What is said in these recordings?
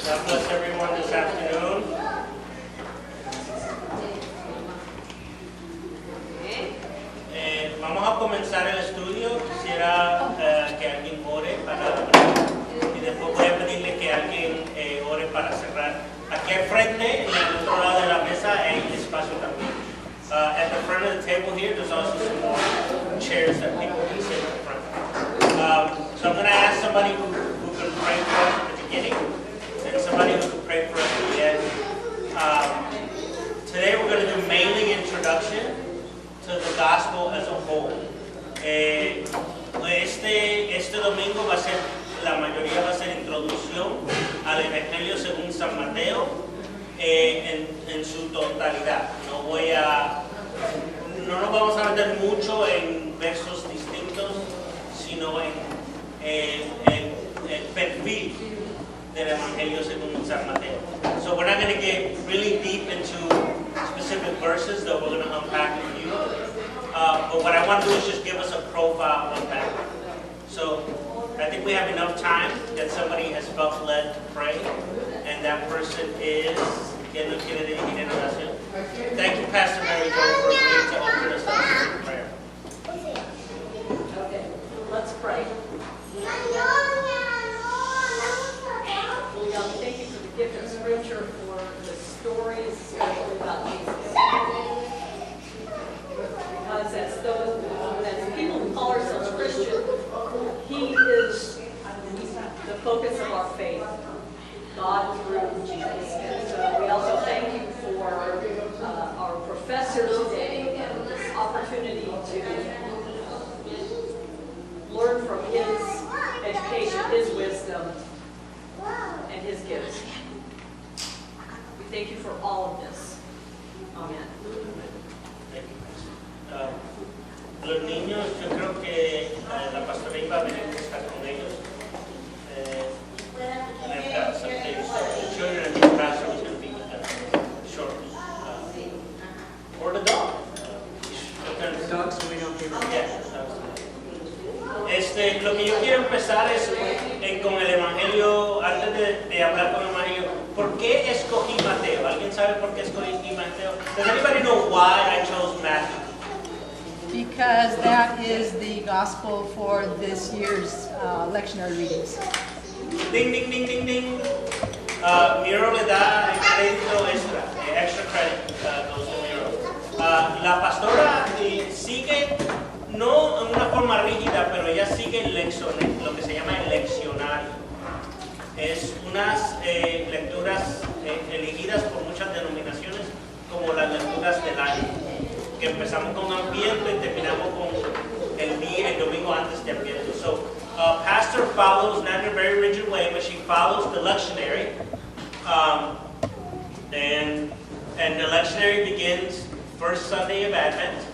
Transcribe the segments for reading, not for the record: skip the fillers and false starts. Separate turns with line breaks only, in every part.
God bless everyone this afternoon. Vamos a comenzar el estudio. Quisiera que alguien ore para y después voy a pedirle que alguien ore para cerrar. Aquí al frente, en el otro lado de la mesa, hay espacio también. At the front of the table here, there's also some more chairs that people can sit in front. So I'm going to ask somebody who can pray for us at the beginning, and somebody who can pray for us at the end. Today we're going to do mainly introduction to the gospel as a whole. Este domingo va a ser, la mayoría va a ser introducción al Evangelio según San Mateo en su totalidad. No nos vamos a meter mucho en versos distintos, sino en el perfil del Evangelio según San Mateo. So we're not going to get really deep into specific verses that we're going to unpack with you. But what I want to do is just give us a profile of that. So I think we have enough time that somebody has felt led to pray, and that person is ¿quién nos quiere dirigir en oración? Thank you, Pastor Mary Jo, for agreeing to open us up in prayer.
Okay, let's pray. God, thank you for the gift of Scripture, for the stories, especially about Jesus. Because as people who call ourselves Christian, He is the focus of our faith, God through Jesus. And so we also thank you for our professor today and this opportunity to learn from his education, his wisdom, and his gifts. We thank you for all of this. Amen.
Thank you. Los niños, yo creo que la pastora iba a venir a estar con ellos. I've got some things. The children and the pastor was going to be shortly. Or the dog.
The dog, so we don't give it.
Yeah, lo que yo quiero empezar es con el Evangelio, antes de hablar con el Evangelio. ¿Por qué escogí Mateo? ¿Alguien sabe por qué escogí Mateo? Does anybody know why I chose Matthew?
Because that is the gospel for this year's lectionary readings.
Ding, ding, ding, ding, ding. Miro le da crédito extra credit goes to Miro. La pastora sigue, no en una forma rígida, pero ella sigue lo que se llama el leccionario. Es unas lecturas elegidas por muchas denominaciones como las lecturas del año, que empezamos con Adviento y terminamos con el domingo antes de Adviento. So, pastor follows, not in a very rigid way, but she follows the lectionary. And the lectionary begins first Sunday of Advent,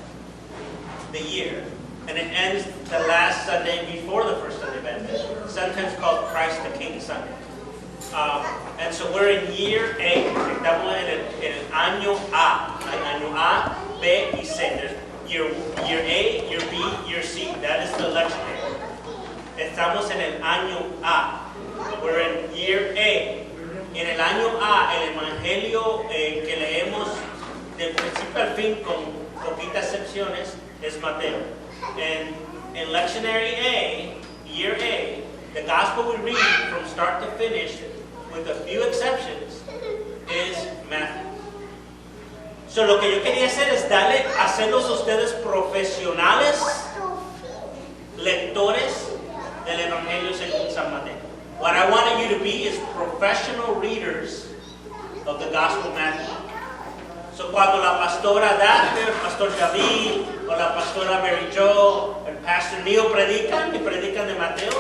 the year, and it ends the last Sunday before the first Sunday of Advent, sometimes called Christ the King Sunday. And so we're in year A, estamos en el año A. Hay año A, B y C. There's year A, year B, year C. That is the lectionary. Estamos en el año A. We're in year A. En el año A, el evangelio que leemos del principio al fin, con poquitas excepciones, es Mateo. And in lectionary A, year A, the gospel we read from start to finish, with a few exceptions, is Matthew. So lo que yo quería hacer es hacerlos a ustedes profesionales, lectores del Evangelio según San Mateo. What I wanted you to be is professional readers of the Gospel of Matthew. So cuando la pastora Daphne, el pastor David, o la pastora Mary Jo, el pastor Neil predican de Mateo,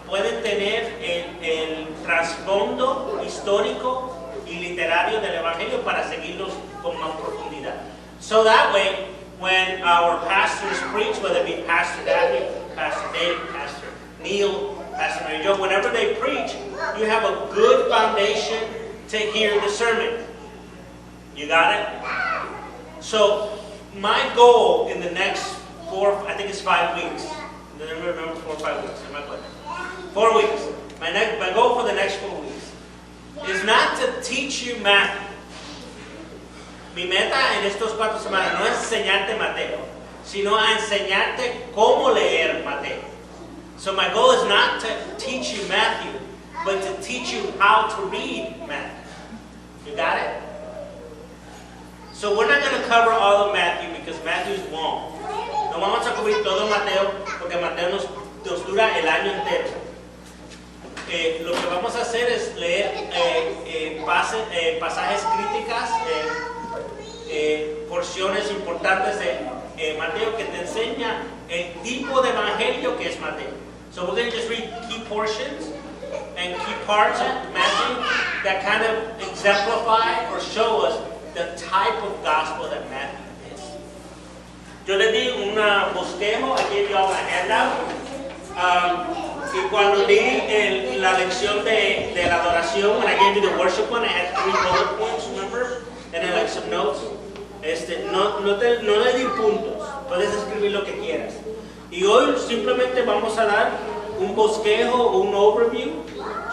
pueden tener el trasfondo histórico y literario del Evangelio para seguirlos con más profundidad. So that way, when our pastors preach, whether it be Pastor Daphne, Pastor Dave, Pastor Neil, Pastor Mary Jo, whenever they preach, you have a good foundation to hear the sermon. You got it? So, my goal in the next 5 weeks, I don't remember 4 or 5 weeks, 4 weeks. My goal for the next 4 weeks is not to teach you Matthew. Mi meta en estos 4 semanas no es enseñarte Mateo, sino a enseñarte cómo leer Mateo. So my goal is not to teach you Matthew, but to teach you how to read Matthew. You got it? So we're not going to cover all of Matthew because Matthew is long. No vamos a cubrir todo Mateo porque Mateo nos dura el año entero. Lo que vamos a hacer es leer pasajes críticas, porciones importantes de Mateo que te enseña el tipo de evangelio que es Mateo. So we're going to just read key portions and key parts of Matthew that kind of exemplify or show us the type of gospel that Matthew is. Yo le di un bosquejo, I gave you all a handout. Y cuando di la lección de la adoración, when I gave you the worship one, I had 3 bullet points, remember? And then like some notes. No le di puntos, puedes escribir lo que quieras. Y hoy simplemente vamos a dar un bosquejo, un overview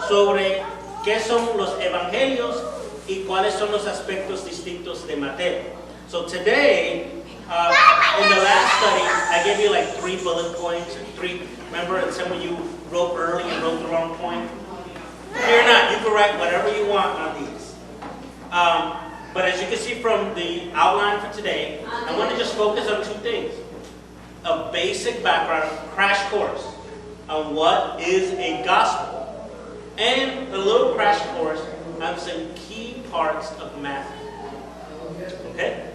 sobre qué son los evangelios y cuáles son los aspectos distintos de Mateo. So today, in the last study, I gave you like 3 bullet points, 3. Remember, and some of you wrote early and wrote the wrong point. Fear not, you can write whatever you want on these. But as you can see from the outline for today, I want to just focus on 2 things. A basic background, crash course on what is a gospel, and a little crash course on some key parts of Matthew. Okay?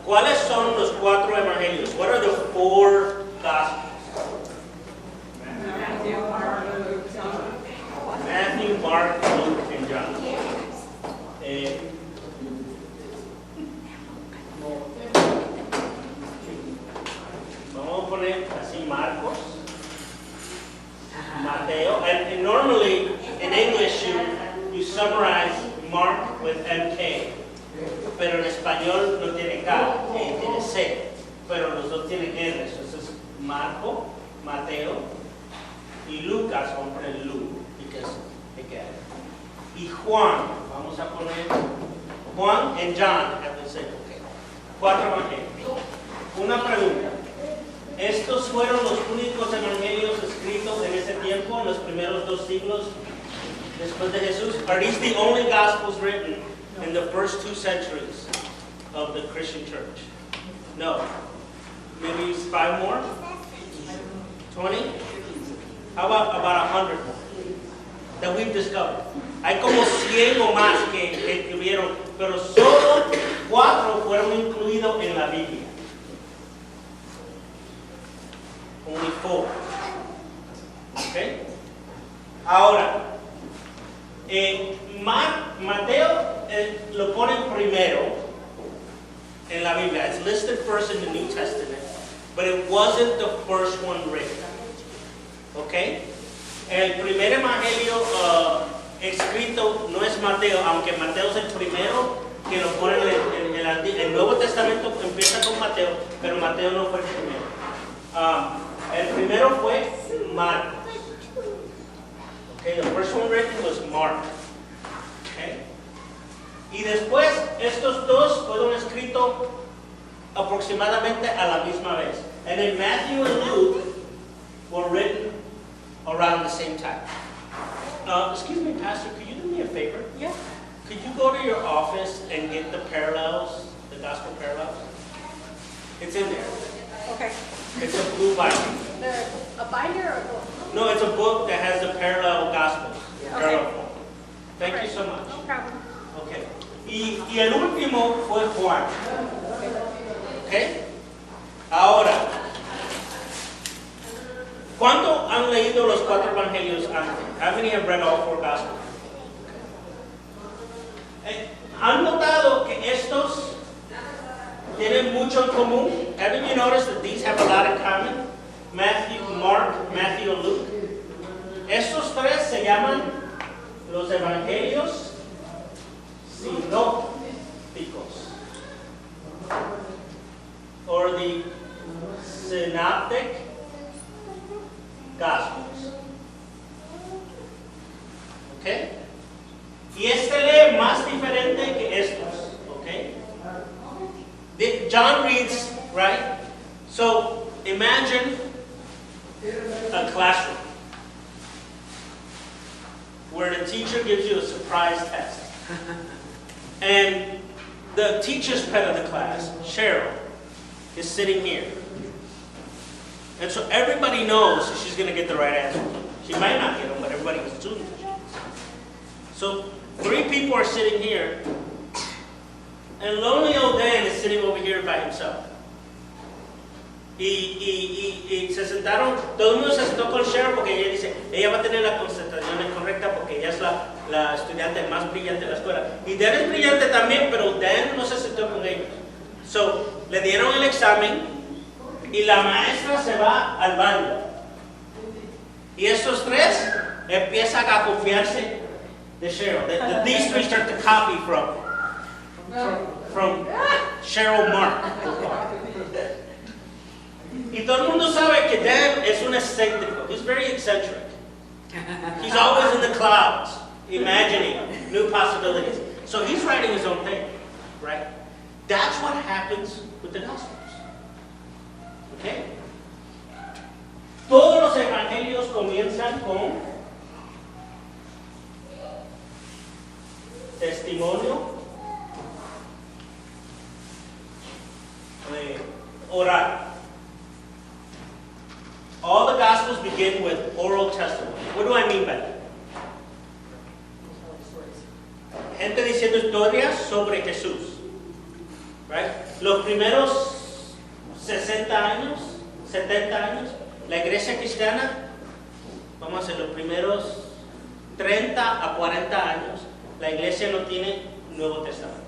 ¿Cuáles son los 4 evangelios? What are the 4 gospels? Matthew, Mark, Luke, and John. Vamos a poner así Marcos, Mateo, and normally in English you summarize Mark with MK, pero en español no tiene K, tiene C, pero los dos tienen R, entonces Marco, Mateo y Lucas, vamos a poner Luke, because again. Y Juan, vamos a poner Juan and John, have the same, okay. 4 evangelios. Una pregunta. ¿Estos fueron los únicos evangelios escritos en ese tiempo, en los primeros 2 siglos después de Jesús? Are these the only gospels written in the first 2 centuries of the Christian church? No. Maybe 5 more? 20? How about 100 more that we've discovered? Hay como 100 o más que escribieron, pero solo 4 fueron incluidos en la Biblia. Only 4. Okay? Ahora, Mateo lo ponen primero en la Biblia. It's listed first in the New Testament, but it wasn't the first one written. Okay? El primer evangelio escrito no es Mateo, aunque Mateo es el primero que lo ponen en el Nuevo Testamento, empieza con Mateo, pero Mateo no fue el primero. El primero fue Marcos. Okay, the first one written was Mark. Okay? Y después estos 2 fueron escritos aproximadamente a la misma vez. And then Matthew and Luke were written around the same time. Excuse me, Pastor, could you do me a favor?
Yeah.
Could you go to your office and get the parallels, the gospel parallels? It's in there.
Okay.
It's a blue binder.
A binder or a book?
No, it's a book that has the parallel gospels.
Yeah.
Parallel
Okay.
form. Thank you so much.
No problem.
Okay. Y el último fue Juan. Okay. Ahora, ¿cuánto han leído los 4 evangelios antes? How many have read all 4 gospels? ¿Han notado que estos tienen mucho en común? Haven't you noticed that these have a lot in common? Matthew, Mark, Matthew, and Luke. Estos 3 se llaman los evangelios sinópticos. Gospels. ¿Ok? Y este lee más diferente que estos. ¿Ok? John reads, right? So imagine a classroom where the teacher gives you a surprise test. And the teacher's pet of the class, Cheryl, is sitting here. And so everybody knows she's going to get the right answer. She might not get them, but everybody was tuned to it. So 3 people are sitting here, and lonely old Dan is sitting over here by himself. Y se sentaron, todo el mundo se sentó con Cheryl porque ella dice, ella va a tener la concentración correcta porque ella es la estudiante más brillante de la escuela. Y Dan es brillante también, pero Dan no se sentó con ellos. So, le dieron el examen y la maestra se va al baño. Y estos 3 empiezan a confiarse de Cheryl. These 3 start to copy from Cheryl Mark. Y todo el mundo sabe que Dan es un excéntrico. He's very eccentric. He's always in the clouds, imagining new possibilities. So he's writing his own thing, right? That's what happens with the Gospels. Okay? Todos los evangelios comienzan con testimonio, oral. All the Gospels begin with oral testimony. What do I mean by that? Gente diciendo historias sobre Jesús. Right? Los primeros 60 años, 70 años, la iglesia cristiana, vamos a hacer los primeros 30 a 40 años, la iglesia no tiene Nuevo Testamento.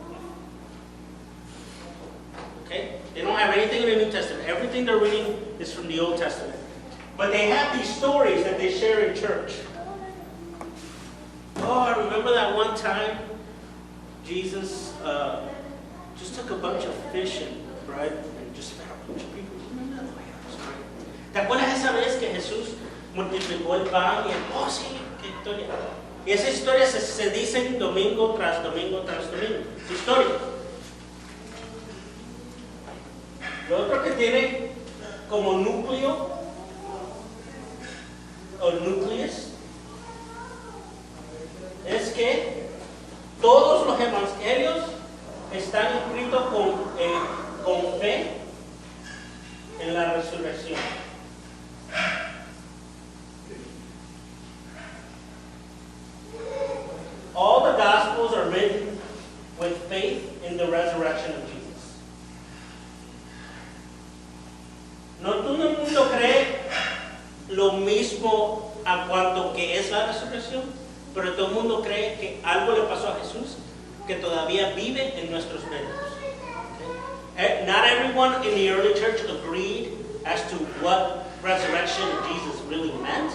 Okay? They don't have anything in the New Testament. Everything they're reading is from the Old Testament. But they have these stories that they share in church. Oh, I remember that one time Jesus just took a bunch of fish and bread and just fed a bunch of people. ¿Te acuerdas esa vez que Jesús multiplicó el pan y el... Oh, sí, qué historia. Y esa historia se dicen domingo tras domingo tras domingo. Historia. Lo otro que tiene como núcleo o nucleus es que todos los evangelios están escritos con fe en la resurrección. All the Gospels are written with faith in the resurrection of Jesus. No todo el mundo cree lo mismo a cuanto que es la resurrección, pero todo el mundo cree que algo le pasó a Jesús que todavía vive en nuestros medios. Okay? Not everyone in the early church agreed as to what resurrection of Jesus really meant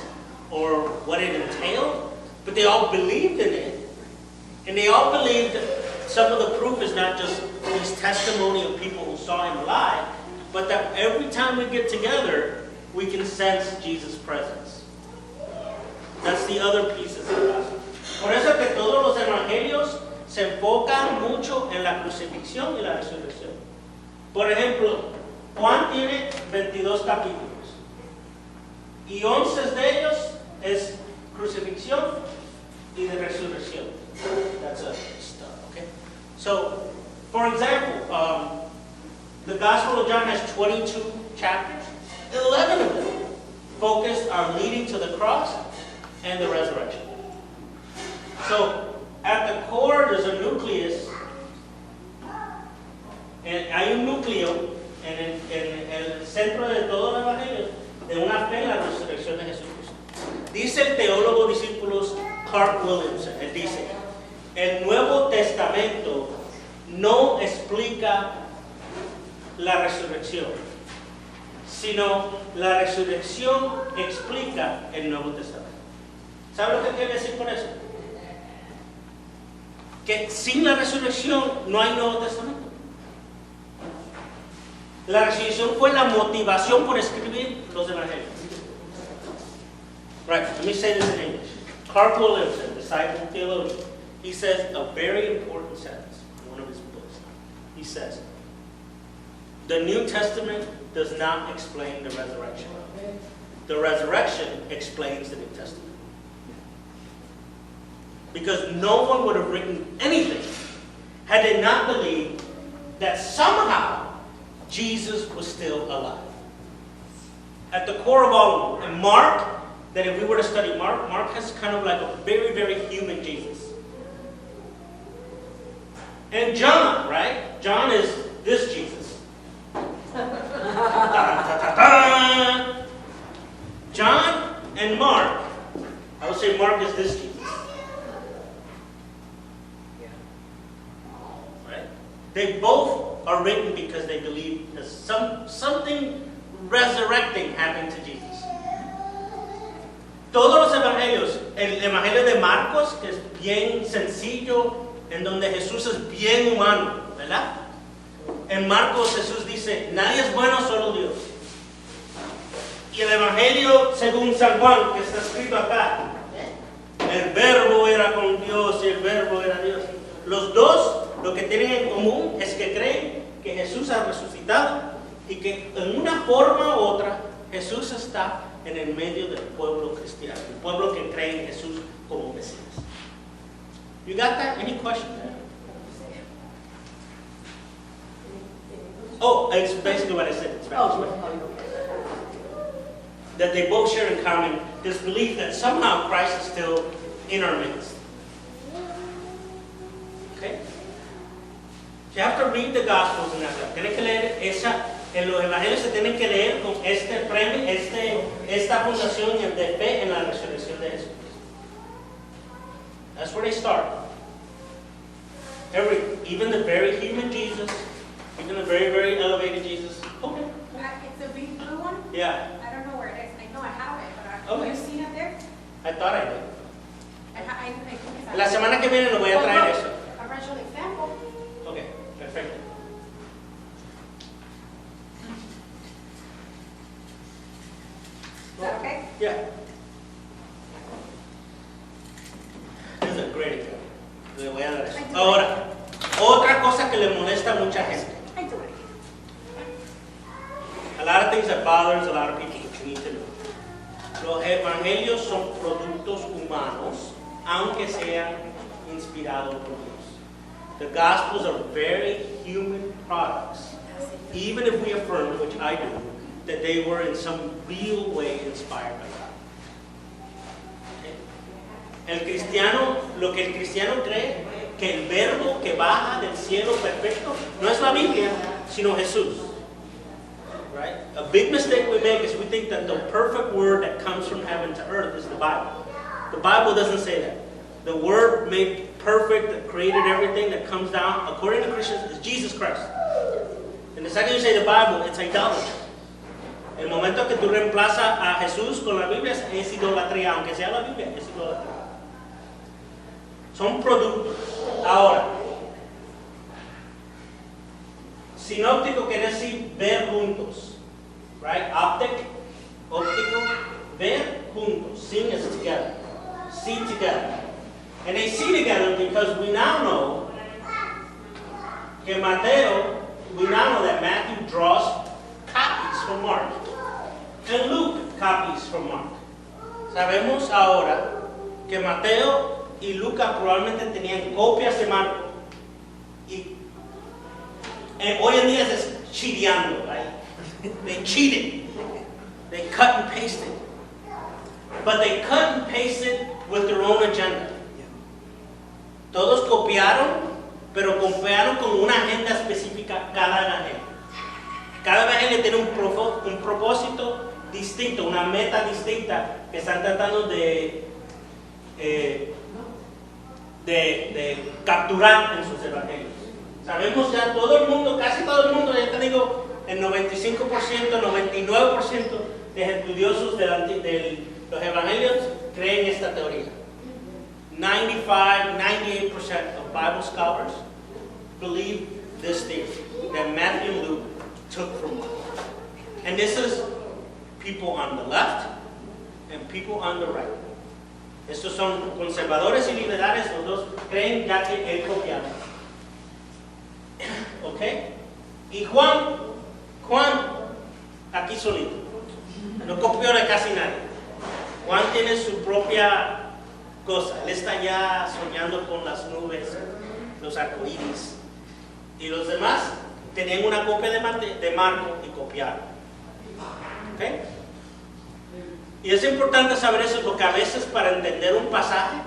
or what it entailed, but they all believed in it. And they all believed that some of the proof is not just these testimony of people who saw him alive, but that every time we get together, we can sense Jesus' presence. That's the other pieces of the gospel. Por eso que todos los evangelios se enfocan mucho en la crucifixión y la resurrección. Por ejemplo, Juan tiene 22 capítulos y 11 de ellos es crucifixión y de resurrección. That's a stuff, okay? So, for example, the Gospel of John has 22 chapters. 11 of them focused on leading to the cross and the resurrection. So, at the core, there's a nucleus, and hay un núcleo en el centro de todo el evangelio de una fe en la resurrección de Jesucristo. Dice el teólogo discípulos Clark Williamson, él dice, el Nuevo Testamento no explica la resurrección, sino la resurrección explica el Nuevo Testamento. ¿Sabe lo que quiere decir con eso? Que sin la resurrección no hay Nuevo Testamento. La resurrección fue la motivación por escribir los evangelios. Right, let me say this in English. Carl Williamson, disciple theologian, he says a very important sentence in one of his books. He says, the New Testament does not explain the resurrection. The resurrection explains the New Testament. Because no one would have written anything had they not believed that somehow Jesus was still alive. At the core of all of them. And Mark, that if we were to study Mark, Mark has kind of like a very, very human Jesus. And John, right? John is this Jesus. John and Mark, I would say Mark is this Jesus. Right? They both are written because they believe that something resurrecting happened to Jesus. Todos los evangelios, el evangelio de Marcos, que es bien sencillo, en donde Jesús es bien humano, ¿verdad? En Marcos Jesús dice, nadie es bueno, solo Dios. Y el evangelio según San Juan, que está escrito acá, el verbo era con Dios y el verbo era Dios. Los dos lo que tienen en común es que creen que Jesús ha resucitado y que en una forma u otra Jesús está en el medio del pueblo cristiano, el pueblo que cree en Jesús como Mesías. You got that? Any questions? Oh, it's basically what I said in Spanish. That they both share in common this belief that somehow Christ is still in our midst. Okay? You have to read the Gospels in that way. Tienes que leer en los evangelios se tienen que leer con este premio, esta fundación de fe en la resurrección de Jesús. That's where they start. Even the very human Jesus, even the very, very elevated Jesus. Okay.
It's a big blue one?
Yeah.
I don't know where it is. I know I have it, but
Okay.
have you seen it there?
I thought I did.
I think it's
La semana que viene le voy a traer eso.
a virtual example.
Okay, perfecto.
Is that okay?
Yeah. This is a great example. Le voy a dar eso. Ahora, otra cosa que le molesta a mucha gente.
I do it.
A lot of things that bothers a lot of people that you need to know. Los evangelios son productos humanos, aunque sean inspirados por Dios. The Gospels are very human products, even if we affirm, which I do, that they were in some real way inspired by God. Okay? Lo que el cristiano cree, que el verbo que baja del cielo perfecto, no es la Biblia, sino Jesús. Right? A big mistake we make is we think that the perfect word that comes from heaven to earth is the Bible. The Bible doesn't say that. The word made perfect, that created everything that comes down, according to Christians, is Jesus Christ. And the second you say the Bible, it's idolatry. El momento que tú reemplazas a Jesús con la Biblia es idolatría, aunque sea la Biblia, es idolatría. Son productos. Ahora, sinóptico quiere decir ver juntos. Right? Optic, óptico, ver juntos. Seeing is together. See together. And they see together because we now know que we now know that Matthew draws copies from Mark. And Luke copies from Mark. Sabemos ahora que Mateo y Lucas probablemente tenían copias de Marco. Y hoy en día es chideando, right? They cheated. They cut and pasted. But they cut and pasted with their own agenda. Todos copiaron, pero copiaron con una agenda específica cada evangelio. Cada evangelio tiene un propósito distinto, una meta distinta que están tratando de capturar en sus evangelios. Sabemos ya todo el mundo, casi todo el mundo, ya te digo, el 95%, 99% de estudiosos de los evangelios creen esta teoría. 95, 98% of Bible scholars believe this theory that Matthew and Luke took from Mark. And this is people on the left and people on the right. Estos son conservadores y liberales, los dos creen ya que él copiaba. ¿Ok? Y Juan, aquí solito, no copió de casi nadie. Juan tiene su propia cosa, él está ya soñando con las nubes, los arcoíris. Y los demás tenían una copia de Marco y copiaron. ¿Ok? Y es importante saber eso porque a veces para entender un pasaje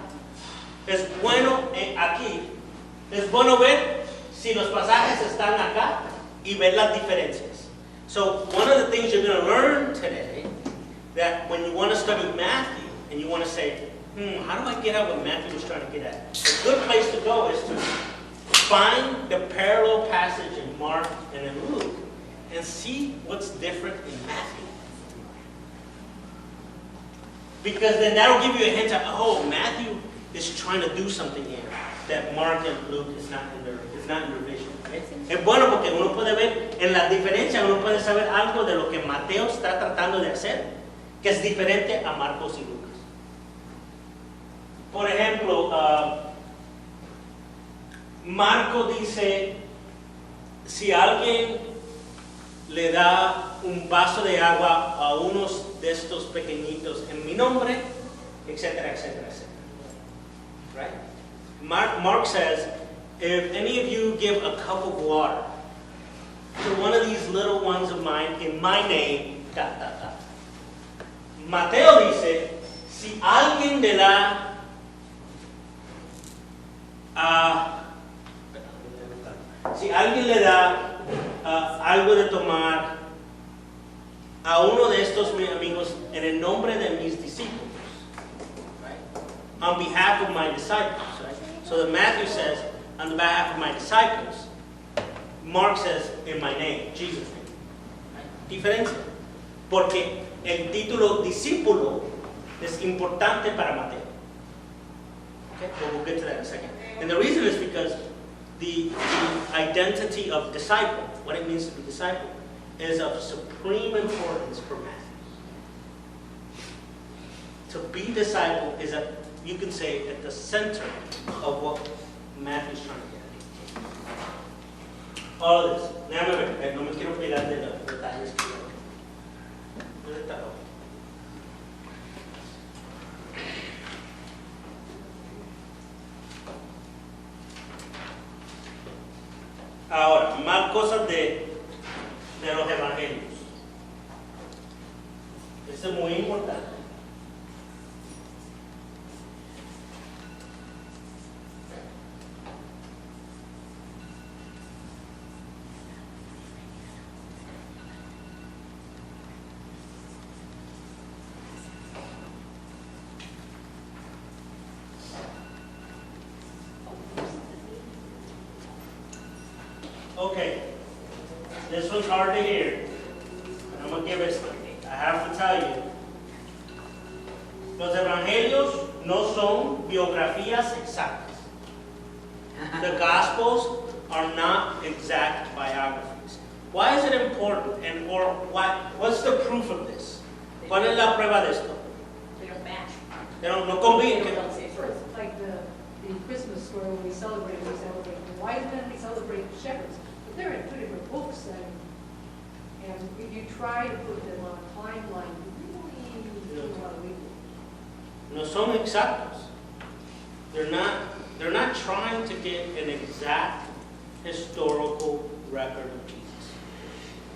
es bueno aquí, es bueno ver si los pasajes están acá y ver las diferencias. So one of the things you're going to learn today, that when you want to study Matthew and you want to say, how do I get at what Matthew was trying to get at? A good place to go is to find the parallel passage in Mark and in Luke and see what's different in Matthew. Because then that'll give you a hint of, oh, Matthew is trying to do something here that Mark and Luke is not in their vision. Okay? Es bueno porque uno puede ver en las diferencias, uno puede saber algo de lo que Mateo está tratando de hacer, que es diferente a Marcos y Lucas. Por ejemplo, Marco dice, si alguien le da un vaso de agua a unos de estos pequeñitos en mi nombre, etcétera, etcétera, etcétera. Right? Mark says, if any of you give a cup of water to one of these little ones of mine in my name, dot, dot, dot. Mateo dice, si alguien le da algo de tomar a uno de estos mis amigos en el nombre de mis discípulos, right? On behalf of my disciples, right? So that Matthew says, on the behalf of my disciples. Mark says, in my name, Jesus' name. Right? Diferencia. Porque el título discípulo es importante para Mateo. Okay, but we'll get to that in a second. And the reason is because the identity of disciple, what it means to be disciple, is of supreme importance for Matthew. To be disciple is, you can say, at the center of what Matthew's trying to get at. All of this. Déjame ver, no me quiero pegar de los detalles. ¿Dónde está? Ahora, más cosas de los evangelios. Eso es muy importante. Okay, this one's hard to hear, and I'm going to give it, I have to tell you. Los evangelios no son biografías exactas. The Gospels are not exact biographies. Why is it important, and or what's the proof of this? ¿Cuál es la prueba de esto?
They don't match.
No conviene.
They don't say first.
It's like the Christmas story when we celebrate. Why then we celebrate shepherds? But they're in two different books, and if you try to put them on a timeline, you really don't want to read them.
No son exactos. They're not trying to get an exact historical record of Jesus.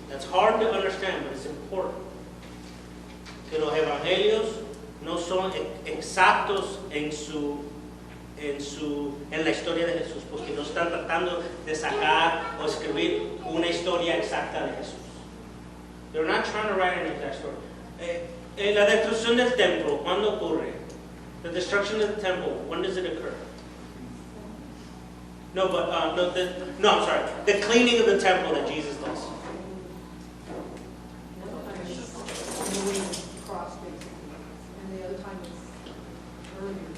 That's hard to understand, but it's important. Que los evangelios no son exactos en la historia de Jesús, porque no están tratando de sacar o escribir una historia exacta de Jesús. They're not trying to write an exact story. La destrucción del templo, ¿cuándo ocurre? The destruction of the temple, when does it occur? No, but I'm sorry. The cleaning of the temple that Jesus does.
Moving across, basically, and the other time is earlier.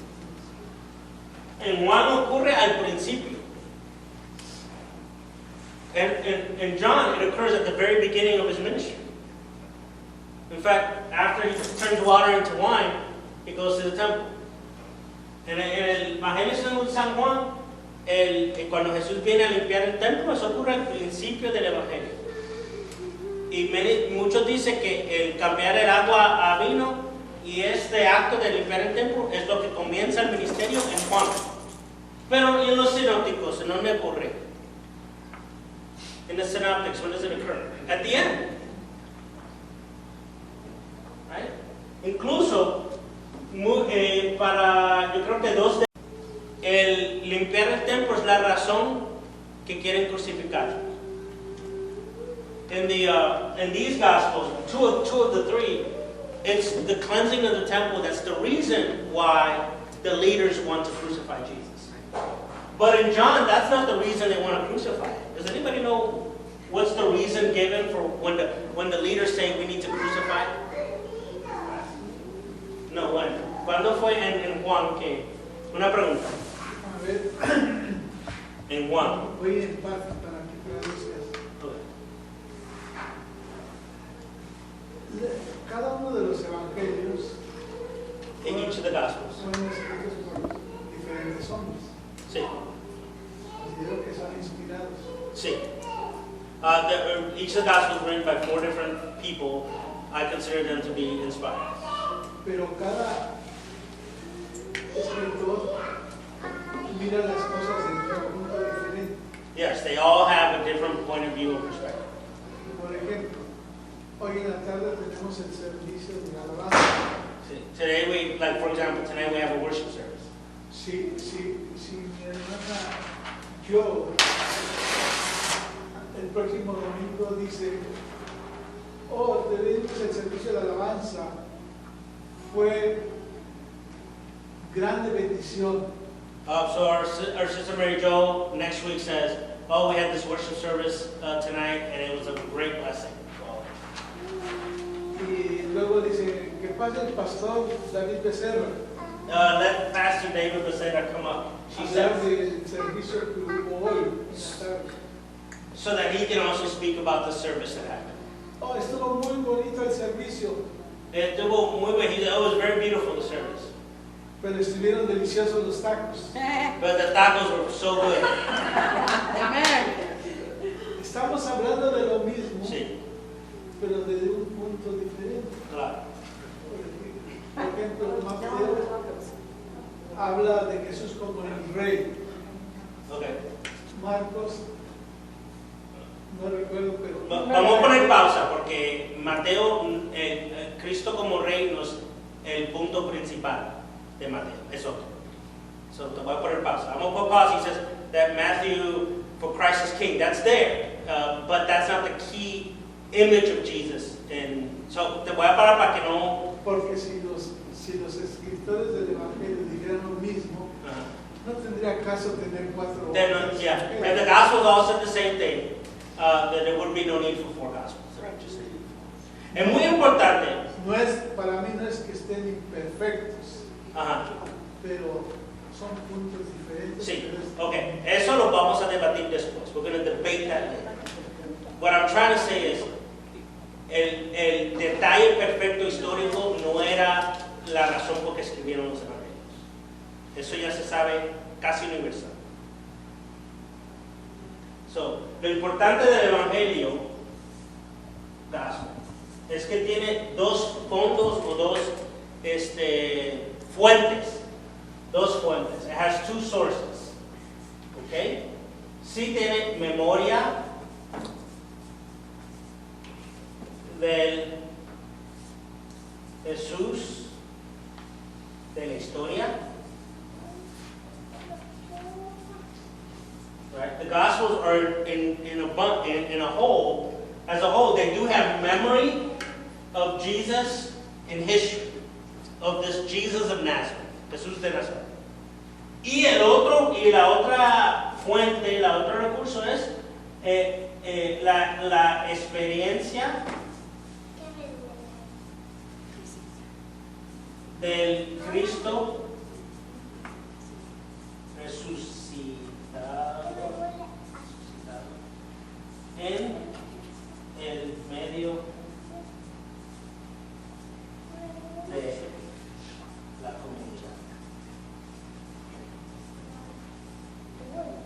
En Juan ocurre al principio. In John, it occurs at the very beginning of his ministry. In fact, after he turns water into wine, he goes to the temple. En el Evangelio según San Juan, cuando Jesús viene a limpiar el templo, eso ocurre al principio del Evangelio. Y muchos dicen que el cambiar el agua a vino y este acto de limpiar el templo es lo que comienza el ministerio en Juan. Pero en los sinópticos, ¿en dónde ocurre? In the synoptics, when does it occur? At the end. Right? Incluso, para, yo creo que el limpiar el templo es la razón que quieren crucificar. In these Gospels, two of the three, it's the cleansing of the temple that's the reason why the leaders want to crucify Jesus. But in John, that's not the reason they want to crucify him. Does anybody know what's the reason given for when the leaders say we need to crucify? No, when? ¿Cuándo fue en Juan que? Una pregunta.
A ver,
En Juan.
voy en parte para que traduzcas. Cada uno de los evangelios
In each of the Gospels.
son escritos por diferentes hombres.
Sí,
Considero que son inspirados.
sí. Each of the Gospels written by 4 different people. I consider them to be inspired.
Pero cada escritor mira las cosas desde un punto diferente.
Yes, they all have a different point of view and perspective.
Por ejemplo, hoy en la tarde tenemos el servicio de alabanza.
Sí. Today we, like for example, tonight we have a worship service.
Si mi hermana, yo, el próximo domingo dice, oh, tenemos el servicio de alabanza, fue grande bendición.
So our sister Mary Jo next week says, oh, we had this worship service tonight and it was a great blessing.
Y luego dice, que pase el pastor David Becerra,
Let Pastor David Becerra come up. She
hablar
said,
del servicio que hubo hoy en la tarde.
so that he can also speak about the service that happened.
Oh, estuvo muy bonito el servicio,
It was very beautiful, the service.
pero estuvieron deliciosos los tacos.
But the tacos were so good.
Amen.
Estamos hablando de lo mismo,
Sí,
pero desde un punto diferente.
claro.
Por ejemplo, Mateo habla de Jesús como el rey.
Okay.
Marcos, no recuerdo, pero...
Vamos a poner pausa porque Mateo, Cristo como rey no es el punto principal de Mateo, es otro. So te voy a poner pausa. Vamos a poner pausa. He says that Matthew, for Christ as king, that's there, but that's not the key image of Jesus. And so te voy a parar para que no...
Porque si los escritores del Evangelio dijeran lo mismo, no tendría caso tener 4
Then,
hombres.
yeah, if the Gospels all said the same thing, then there would be no need for 4 Gospels. Just say. Es muy importante.
No es, para mí no es que estén imperfectos,
Ajá.
pero son puntos diferentes.
Sí,
pero es-
okay. Eso lo vamos a debatir después. We're going to debate that later. What I'm trying to say is, el detalle perfecto histórico no era la razón por que escribieron los evangelios. Eso ya se sabe casi universal. So, lo importante del evangelio, gospel, es que tiene 2 fondos o 2 fuentes. 2 fuentes. It has 2 sources. Okay? Sí tiene memoria del Jesús de la historia. Right? The Gospels are in a whole, as a whole, they do have memory of Jesus in history, of this Jesus of Nazareth, Jesús de Nazaret. Y la otra fuente, el otro recurso es la experiencia del Cristo resucitado en el medio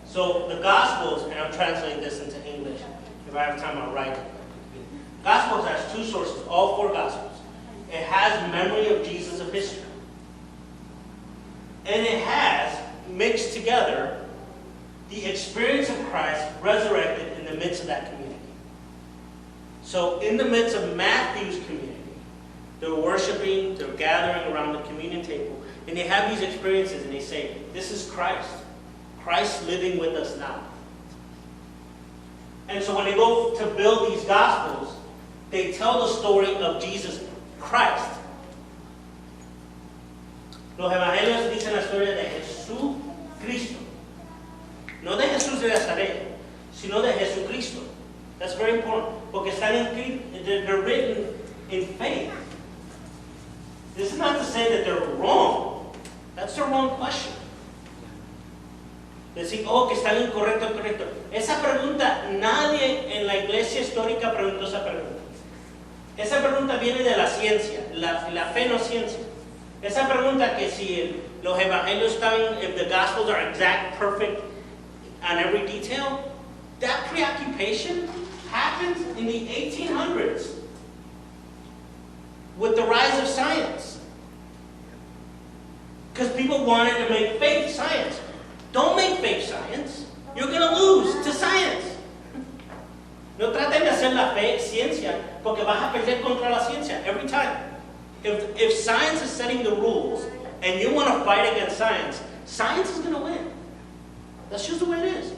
So the Gospels, and I'm translating this into English. If I have time, I'll write it. Gospels has two sources, all four Gospels. It has memory of Jesus of history. And it has mixed together the experience of Christ resurrected in the midst of that community. So in the midst of Matthew's community, they're worshiping, they're gathering around the communion table, and they have these experiences and they say, this is Christ. Christ living with us now. And so when they go to build these Gospels, they tell the story of Jesus Christ. Los evangelios dicen la historia de Jesucristo. No de Jesús de Nazaret, sino de Jesucristo. That's very important. Porque they're written in faith. This is not to say that they're wrong. That's the wrong question. Decir, oh, que están incorrecto, correcto. Esa pregunta, nadie en la iglesia histórica preguntó esa pregunta. Esa pregunta viene de la ciencia. La fe no es ciencia. Esa pregunta que si los evangelios están, if the gospels are exact, perfect on every detail, that preoccupation happened in the 1800s with the rise of science. Because people wanted to make faith science. Don't make faith science. You're going to lose to science. No traten de hacer la fe ciencia, porque vas a perder contra la ciencia every time. If science is setting the rules, and you want to fight against science, science is going to win. That's just the way it is.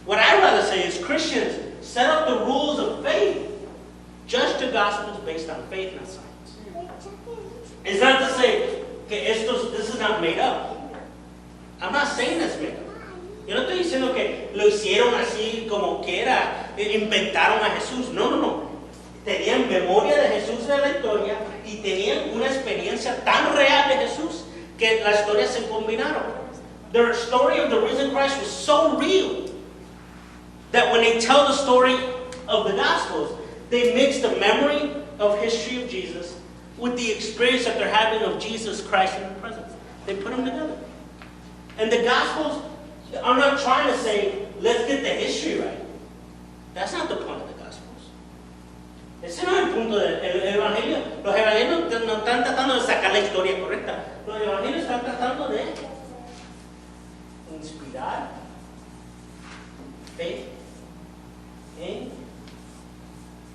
What I'd rather say is Christians set up the rules of faith. Judge the Gospels based on faith, not science. It's not to say que this is not made up. I'm not saying that's made up. Yo no estoy diciendo que lo hicieron así como quiera, inventaron a Jesús. No, no, no. Tenían memoria de Jesús de la historia y tenían una experiencia tan real de Jesús que las historias se combinaron. The story of the risen Christ was so real that when they tell the story of the Gospels, they mix the memory of history of Jesus with the experience that they're having of Jesus Christ in the present. They put them together. And the Gospels, I'm not trying to say, let's get the history right. That's not the point of the Gospels. Ese no es el punto del Evangelio. Los Evangelios no están tratando de sacar la historia correcta. Los Evangelios están tratando de inspirar fe en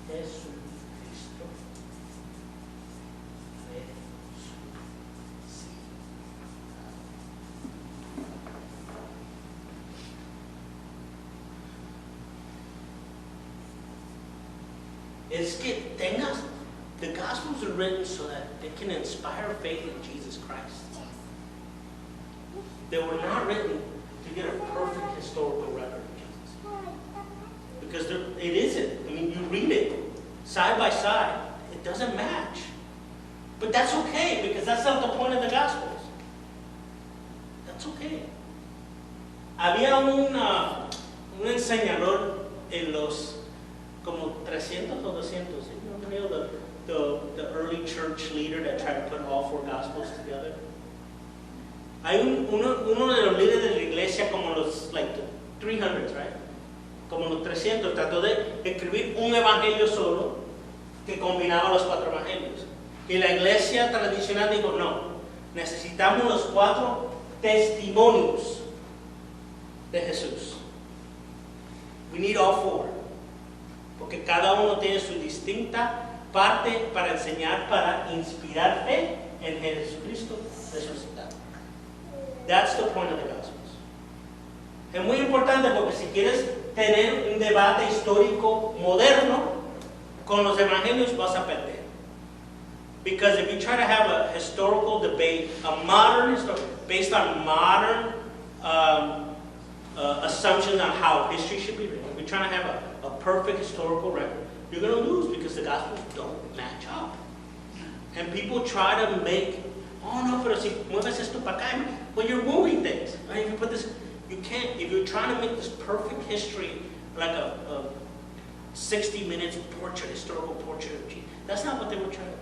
Jesucristo. Es que tengas, the Gospels are written so that it can inspire faith in Jesus Christ. They were not written to get a perfect historical record of Jesus. Because it isn't. I mean, you read it side by side, it doesn't match. But that's okay, because that's not the point of the Gospels. That's okay. Había un enseñador en los como 300 o 200, you know, the early church leader that tried to put all four Gospels together. Hay uno de los líderes de la iglesia como los, like the 300s, right? Como los 300, trató de escribir un evangelio solo que combinaba los cuatro evangelios. Y la iglesia tradicional dijo, no, necesitamos los cuatro testimonios de Jesús. We need all four. Porque cada uno tiene su distinta parte para enseñar, para inspirar fe en Jesucristo resucitado. That's the point of the Gospels. Es muy importante porque si quieres tener un debate histórico moderno con los evangelios vas a perder. Because if you try to have a historical debate, a modern story, based on modern assumptions on how history should be written, if you're trying to have a perfect historical record, you're going to lose because the Gospels don't match up. And people try to make, oh no, pero si mueves esto para acá, well, you're moving things. Right? If you put this, you can't, if you're trying to make this perfect history like a 60 minutes portrait, historical portrait of Jesus, that's not what they were trying to do.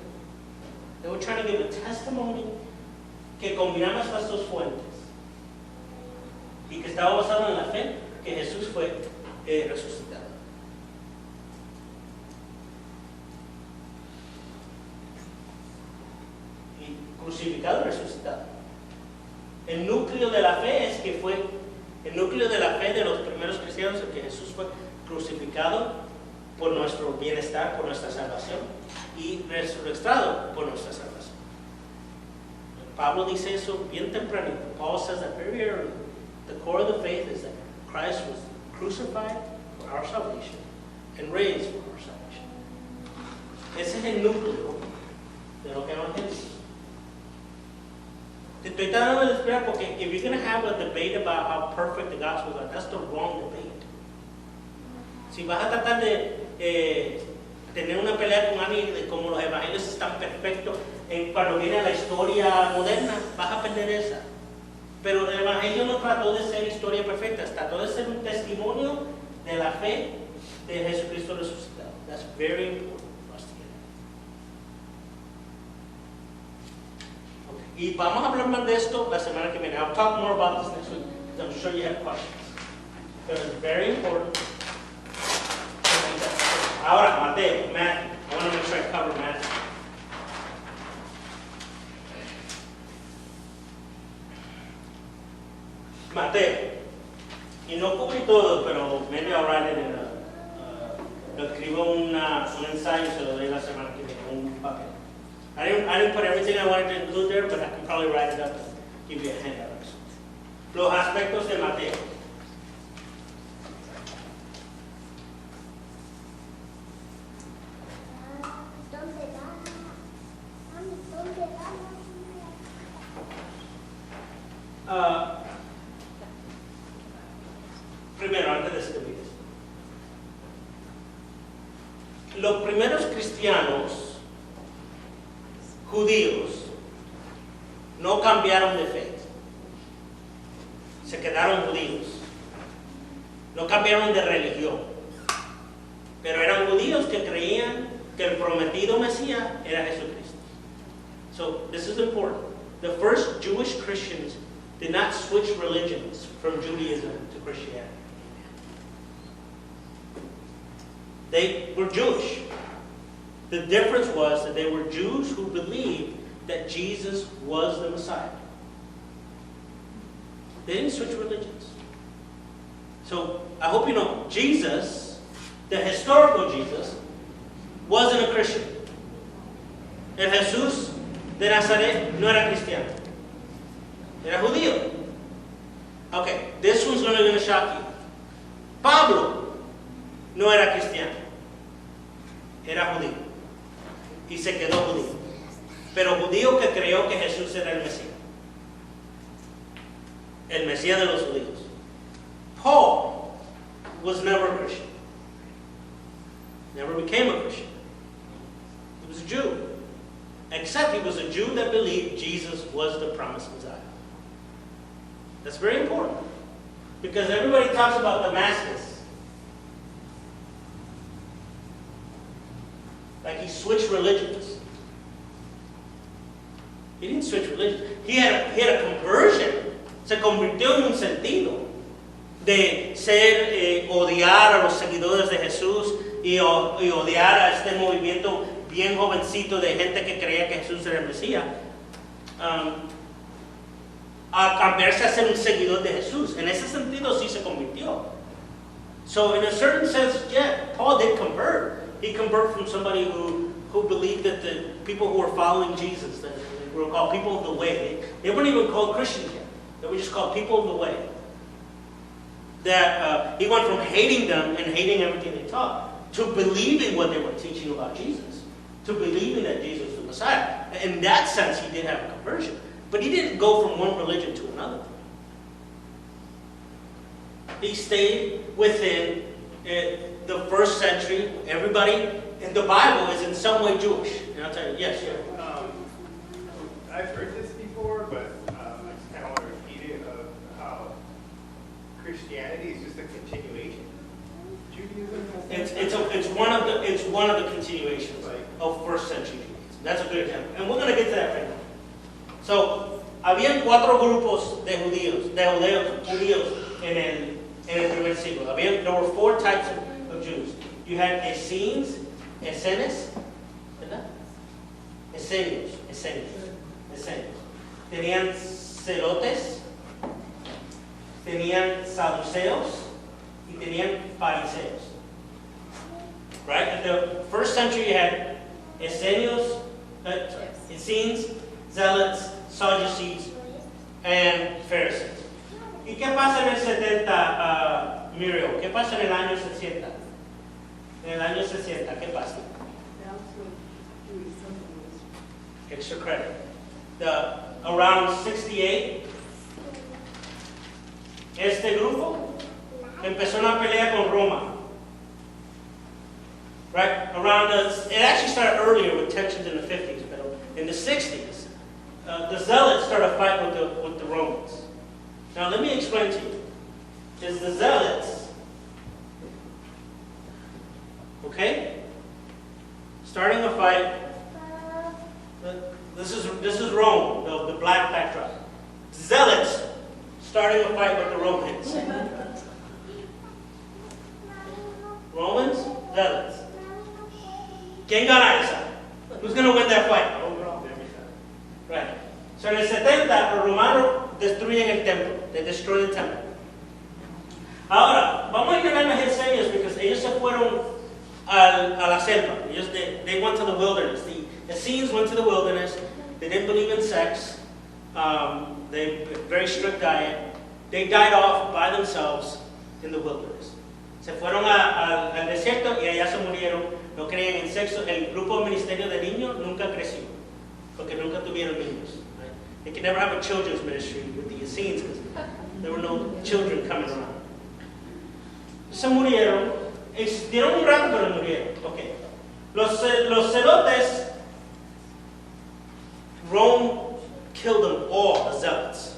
They were trying to give a testimony que combinaba estas dos fuentes. y que estaba basado en la fe que Jesús fue resucitado. Y crucificado y resucitado. El núcleo de la fe es que fue, el núcleo de la fe de los primeros cristianos es que Jesús fue crucificado por nuestro bienestar, por nuestra salvación, y resucitado por nuestra salvación. Pablo dice eso bien tempranito. Paul says that very early. The core of the faith is that Christ was crucified for our salvation and raised for our salvation. Ese es el núcleo de lo que evangeliza. Te estoy tratando de explicar porque if you're going to have a debate about how perfect the gospel is, that's the wrong debate. Si vas a tratar de tener una pelea con alguien de cómo los evangelios están perfectos cuando viene a la historia moderna, vas a perder esa. Pero el evangelio no trató de ser historia perfecta, trató de ser un testimonio de la fe de Jesucristo resucitado. That's very important for us to get. Okay. Y vamos a hablar más de esto la semana que viene. I'll talk more about this next week, because I'm sure you have questions. But it's very important. Ahora, Matthew. I want to make sure I cover Matthew. Mateo, y no cubrí todo, pero maybe I'll write it in lo escribo un ensayo y se lo doy la semana que viene, un papel. I didn't put everything I wanted to include there, but I can probably write it up and give you a handout or something. Los aspectos de Mateo. Primero, antes de escribir esto. Los primeros cristianos judíos no cambiaron de fe. Se quedaron judíos. No cambiaron de religión. Pero eran judíos que creían que el prometido Mesías era Jesucristo. So, this is important. The first Jewish Christians did not switch religions from Judaism to Christianity. They were Jewish. The difference was that they were Jews who believed that Jesus was the Messiah. They didn't switch religions. So, I hope you know, Jesus, the historical Jesus, wasn't a Christian. El Jesús de Nazaret no era cristiano. Era judío. Okay, this one's going to shock you. Pablo no era cristiano. Era judío. Y se quedó judío. Pero judío que creyó que Jesús era el Mesías. El Mesías de los judíos. Paul was never a Christian. Never became a Christian. He was a Jew. Except he was a Jew that believed Jesus was the promised Messiah. That's very important. Because everybody talks about Damascus. Like he switched religions. He didn't switch religions. He had a conversion. Se convirtió en un sentido de ser, odiar a los seguidores de Jesús y odiar a este movimiento bien jovencito de gente que creía que Jesús era el Mesías. A cambiarse a ser un seguidor de Jesús. En ese sentido sí se convirtió. So in a certain sense, yeah, Paul did convert. He converted from somebody who believed that the people who were following Jesus, that they were called people of the way. They weren't even called Christians yet. They were just called people of the way. That he went from hating them and hating everything they taught to believing what they were teaching about Jesus. To believing that Jesus was the Messiah. In that sense, he did have a conversion. But he didn't go from one religion to another. He stayed within the first century. Everybody in the Bible is in some way Jewish. And I'll tell you, yes, sure.
I've heard this before, but I just kind of want to repeat it, of how Christianity is just a continuation of Judaism.
It's one of the continuations of first century Judaism. That's a good example. And we're going to get to that right now. So, habían 4 grupos de judíos en el primer siglo. There were 4 types of Jews. You had Essenes, Essenes, ¿verdad? Esenios. Tenían celotes, tenían saduceos y tenían fariseos. Right? In the first century you had Esenios, Essenes, Zealots, Sadducees, and Pharisees. ¿Y qué pasa en el 70, Muriel? ¿Qué pasa en el año 60? En el año 60, ¿qué pasa? Extra credit. Around 68, este grupo empezó una pelea con Roma. Right? It actually started earlier with tensions in the 50s, but in the 60s, the Zealots started a fight with the Romans. Now let me explain to you. Is the Zealots, okay, starting a fight. This is Rome, the black backdrop. Zealots starting a fight with the Romans. Romans, Zealots. ¿Quién gana esa? Who's going to win that fight? Right. So en el 70 los romanos destruyen el templo. They destroy the temple. Ahora, vamos a llegar a Esenios porque ellos se fueron a la selva. They went to the wilderness. The Essenes went to the wilderness. They didn't believe in sex. They very strict diet. They died off by themselves in the wilderness. Se fueron al desierto y allá se murieron. No creían en sexo. El grupo de ministerio de niños nunca creció porque nunca tuvieron niños. Right? They could never have a children's ministry with the Essenes because there were no children coming around. Se murieron. Existieron un rato pero murieron. Okay. Los celotes, Rome killed them all, the zealots,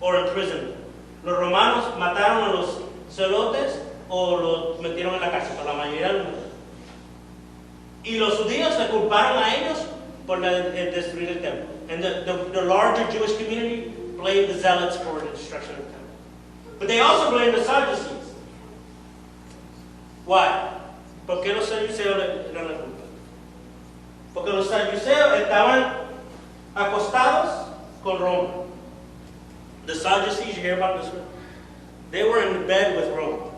or imprisoned them. Los romanos mataron a los celotes o los metieron en la cárcel, para la mayoría del mundo. Y los judíos se culparon a ellos por destruir el templo. And the larger Jewish community blamed the zealots for the destruction of the temple. But they also blamed the Sadducees. Why? ¿Por qué los saduceos eran la culpa? Porque los saduceos estaban acostados con Roma. The Sadducees, you hear about this one? They were in bed with Rome.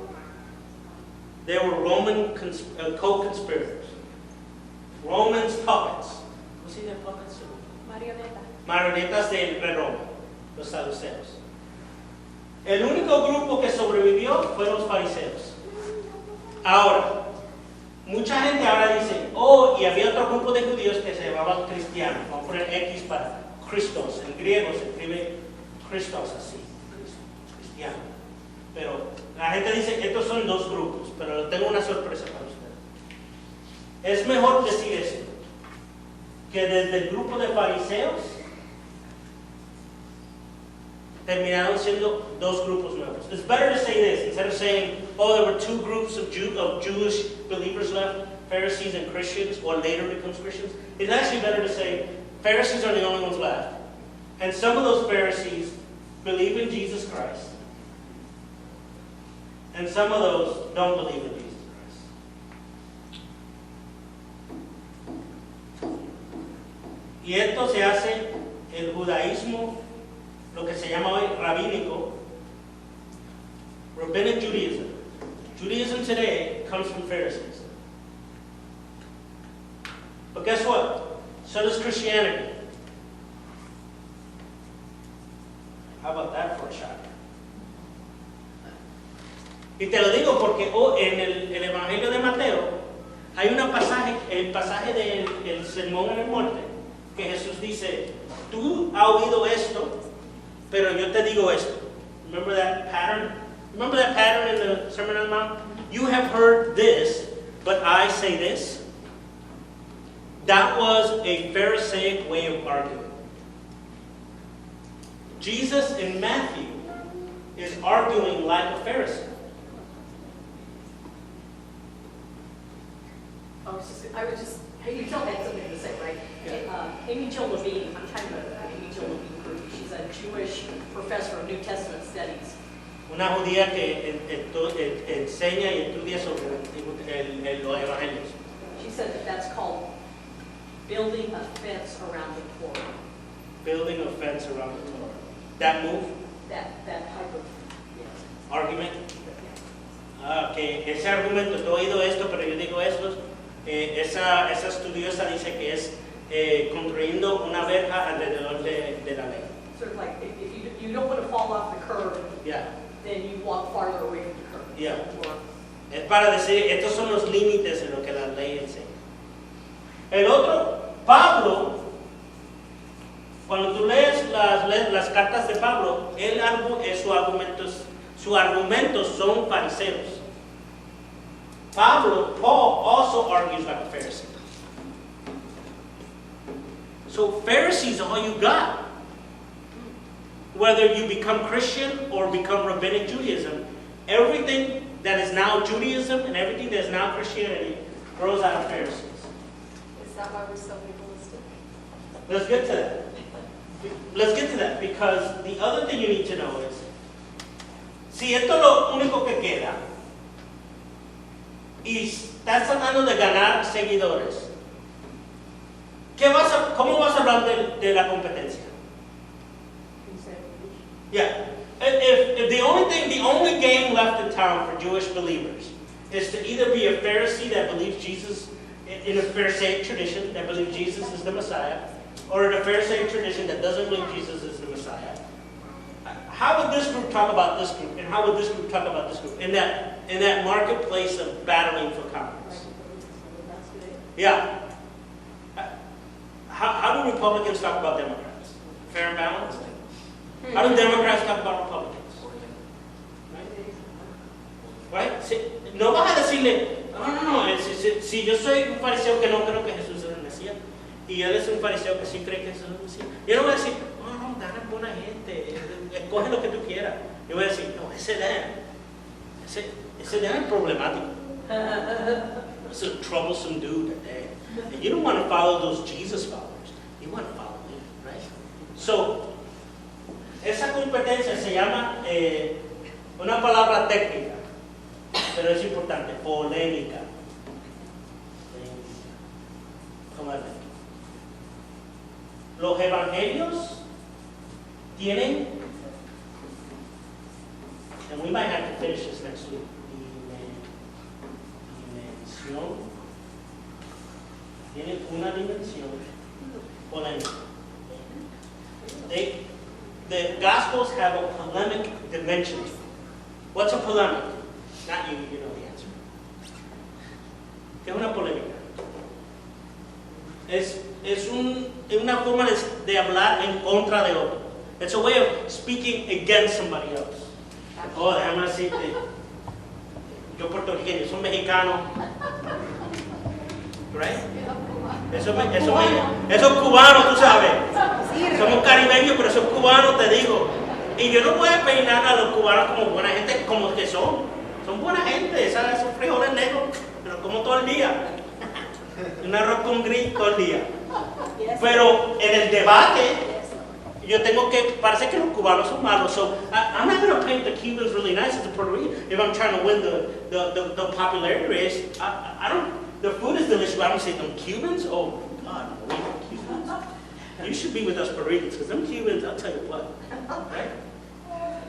They were Roman co-conspirators. Romans puppets. What's he their puppets? Marionetas de Roma, los saduceos. El único grupo que sobrevivió fueron los fariseos. Ahora, mucha gente ahora dice, oh, y había otro grupo de judíos que se llamaban cristianos. Vamos a poner X para Christos. En griego se escribe Christos así, cristiano. Pero la gente dice, estos son 2 grupos, pero tengo una sorpresa para ustedes. Es mejor decir esto, que desde el grupo de fariseos terminaron siendo 2 grupos nuevos. It's better to say this, instead of saying, oh, there were 2 groups of Jewish believers left, Pharisees and Christians, or later becomes Christians. It's actually better to say, Pharisees are the only ones left. And some of those Pharisees believe in Jesus Christ. And some of those don't believe in Jesus Christ. Y esto se hace el judaísmo, lo que se llama hoy rabínico, rabbinic Judaism. Judaism today comes from Pharisees. But guess what? So does Christianity. How about that for a shot? Y te lo digo porque en el Evangelio de Mateo hay una pasaje, el pasaje del Sermón en el Monte, que Jesús dice, tú has oído esto, pero yo te digo esto. Remember that pattern? Remember that pattern in the Sermon on the Mount? You have heard this, but I say this. That was a Pharisaic way of arguing. Jesus in Matthew is arguing like a Pharisee.
Amy Jill had something to say, right?
Yeah.
Amy Jill Levine, I'm talking about Amy Jill Levine, she's a Jewish professor of New Testament studies.
una judía que enseña y estudia sobre los evangelios.
She said that that's called building a fence around the Torah.
Building a fence around the Torah. That move,
That type of, yes.
argument. Que ese argumento, yo he oído esto, pero yo digo esto. Esa estudiosa dice que es construyendo una verja alrededor de la ley.
Sort of like, if you don't want to fall off the curb,
Yeah.
then you walk farther away from the curb.
Yeah.
Or-
Es para decir, estos son los límites de lo que la ley enseña. El otro, Pablo, cuando tú lees las cartas de Pablo, sus argumentos son fariseos. Paul also argues like a Pharisee. So Pharisees are all you got. Whether you become Christian or become Rabbinic Judaism, everything that is now Judaism and everything that is now Christianity grows out of Pharisees.
Is that why we're so legalistic?
Let's get to that. Let's get to that, because the other thing you need to know is, si esto es lo único que queda, y estás tratando de ganar seguidores, ¿cómo vas a hablar de la competencia? Yeah. If the only game left in town for Jewish believers is to either be a Pharisee that believes Jesus, in a Pharisaic tradition, that believes Jesus is the Messiah, or in a Pharisaic tradition that doesn't believe Jesus is the Messiah, how would this group talk about this group, and how would this group talk about this group, in that marketplace of battling for conference? Yeah. How do Republicans talk about Democrats? Fair and balanced? How do Democrats talk about Republicans? Right? No vas a decirle, no, si yo soy un fariseo que no creo que Jesús es el Mesías, y él es un fariseo que sí cree que Jesús es el Mesías, yo no voy a decir, no, Dan es buena gente, escoge lo que tú quieras. Yo voy a decir, no, ese Dan es problemático. It's a troublesome dude today. And you don't want to follow those Jesus followers. You want to follow me, right? So, esa competencia se llama una palabra técnica, pero es importante, polémica. Los evangelios tienen, and we might have to finish this next week, tienen una dimensión polémica. The Gospels have a polemic dimension to them. What's a polemic? Not you, you know the answer. ¿Qué es una polémica? Es una forma de hablar en contra de otro. It's a way of speaking against somebody else. Oh, déjame decirte, yo puertorriqueño, soy mexicano. Right? Eso es cubano, tú sabes. Somos caribeños, pero esos cubanos, te digo. Y yo no puedo peinar a los cubanos como buena gente, como que son. Son buena gente, ¿sabes? Esos frijoles negros, pero como todo el día. Un arroz con gris todo el día. Pero en el debate, yo tengo que, parece que los cubanos son malos. So I'm not going to paint the Cubans really nice as a Puerto Rican if I'm trying to win the popularity race. I don't. The food is delicious, but I'm going to say them Cubans? Oh, God, no, we have Cubans. You should be with us Puerto Ricans, because them Cubans, I'll tell you what. Right?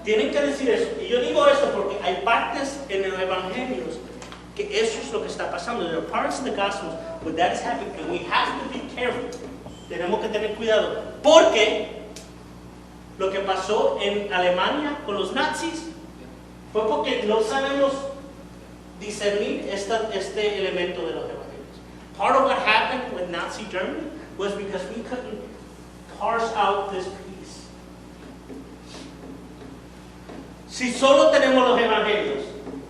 Tienen que decir eso. Y yo digo esto porque hay partes en los evangelios que eso es lo que está pasando. There are parts in the Gospels where that is happening, and we have to be careful. Tenemos que tener cuidado. Porque lo que pasó en Alemania con los nazis fue porque no sabemos discernir este elemento de los evangelios. Part of what happened with Nazi Germany was because we couldn't parse out this piece. Si solo tenemos los evangelios,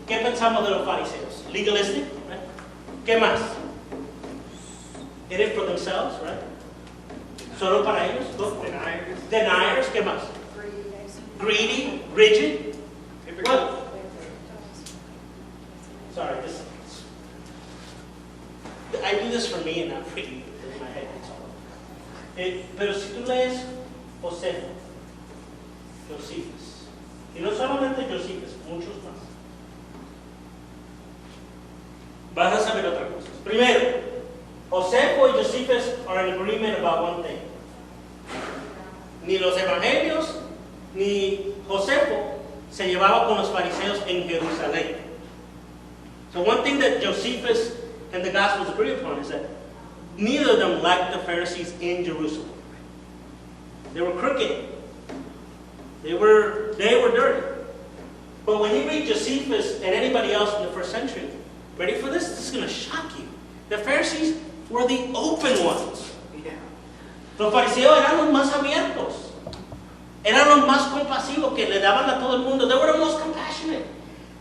¿qué pensamos de los fariseos? Legalistic, right? ¿Qué más? In it for themselves, right? Solo para ellos. Deniers, ¿qué más? Greedy, rigid. Well, sorry, I do this for me and not for you. In my head, it's all. Pero si tú lees Josefo, Josephus, Y no solamente Josephus, muchos más. Vas a saber otra cosa. Primero, Josefo y Josephus are in agreement about one thing. Ni los evangelios ni Josefo se llevaba con los fariseos en Jerusalén. So one thing that Josephus and the Gospels agree upon is that neither of them liked the Pharisees in Jerusalem. They were crooked. They were dirty. But when you read Josephus and anybody else in the first century, ready for this? This is going to shock you. The Pharisees were the open ones. Los fariseos eran los más abiertos. Eran los más compasivos que le daban a todo el mundo. They were the most compassionate.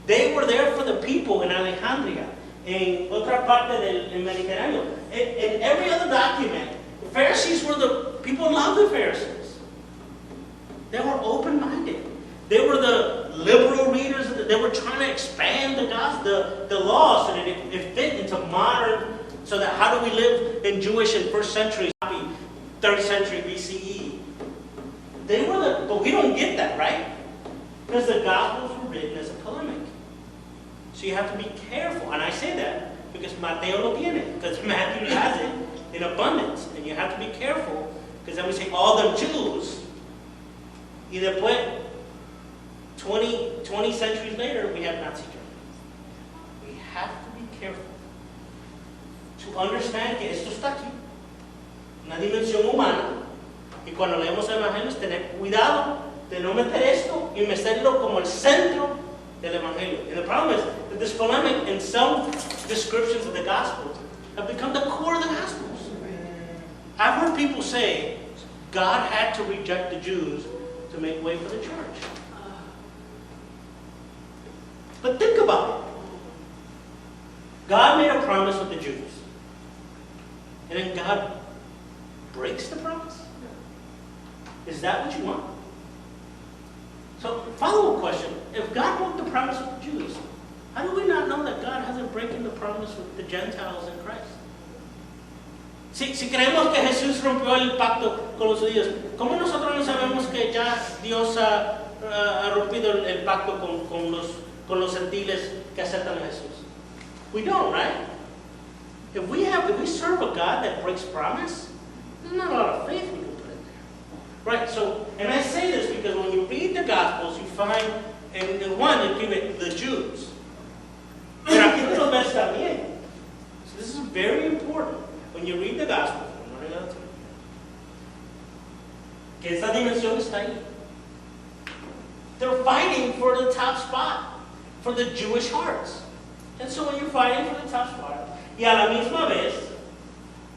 They were there for the people in Alejandria, en otra parte del Mediterráneo. In every other document, the Pharisees were the people loved the Pharisees. They were open-minded. They were the liberal readers. They were trying to expand the gospel, the law, so that it fit into modern. So that how do we live in Jewish and first century, 3rd century BCE? They were the, but we don't get that, right? Because the Gospels were written as a polemic. So you have to be careful. And I say that because Mateo lo tiene, because Matthew has it in abundance. And you have to be careful, because then we say all them Jews. Y después, 20 centuries later, we have Nazi Germany. We have to be careful to understand que esto está aquí, una dimensión humana. Y cuando leemos el Evangelio, es tener cuidado de no meter esto y meterlo como el centro del Evangelio. And the problem is that this polemic and some descriptions of the Gospels have become the core of the Gospels. I've heard people say God had to reject the Jews to make way for the church. But think about it. God made a promise with the Jews. And then God breaks the promise? Is that what you want? So, follow-up question. If God broke the promise with the Jews, how do we not know that God hasn't broken the promise with the Gentiles in Christ? Si creemos que Jesús rompió el pacto con los judíos, ¿cómo nosotros no sabemos que ya Dios ha rompido el pacto con los gentiles que aceptan a Jesús? We don't, right? If we serve a God that breaks promise, there's not a lot of faith we can put in there. Right, so, and I say this because when you read the Gospels, you find, in one, you give it the Jews. Pero aquí te lo ves también. So this is very important when you read the Gospels. Que esa dimensión está ahí. They're fighting for the top spot, for the Jewish hearts. And so when you're fighting for the top spot, y a la misma vez,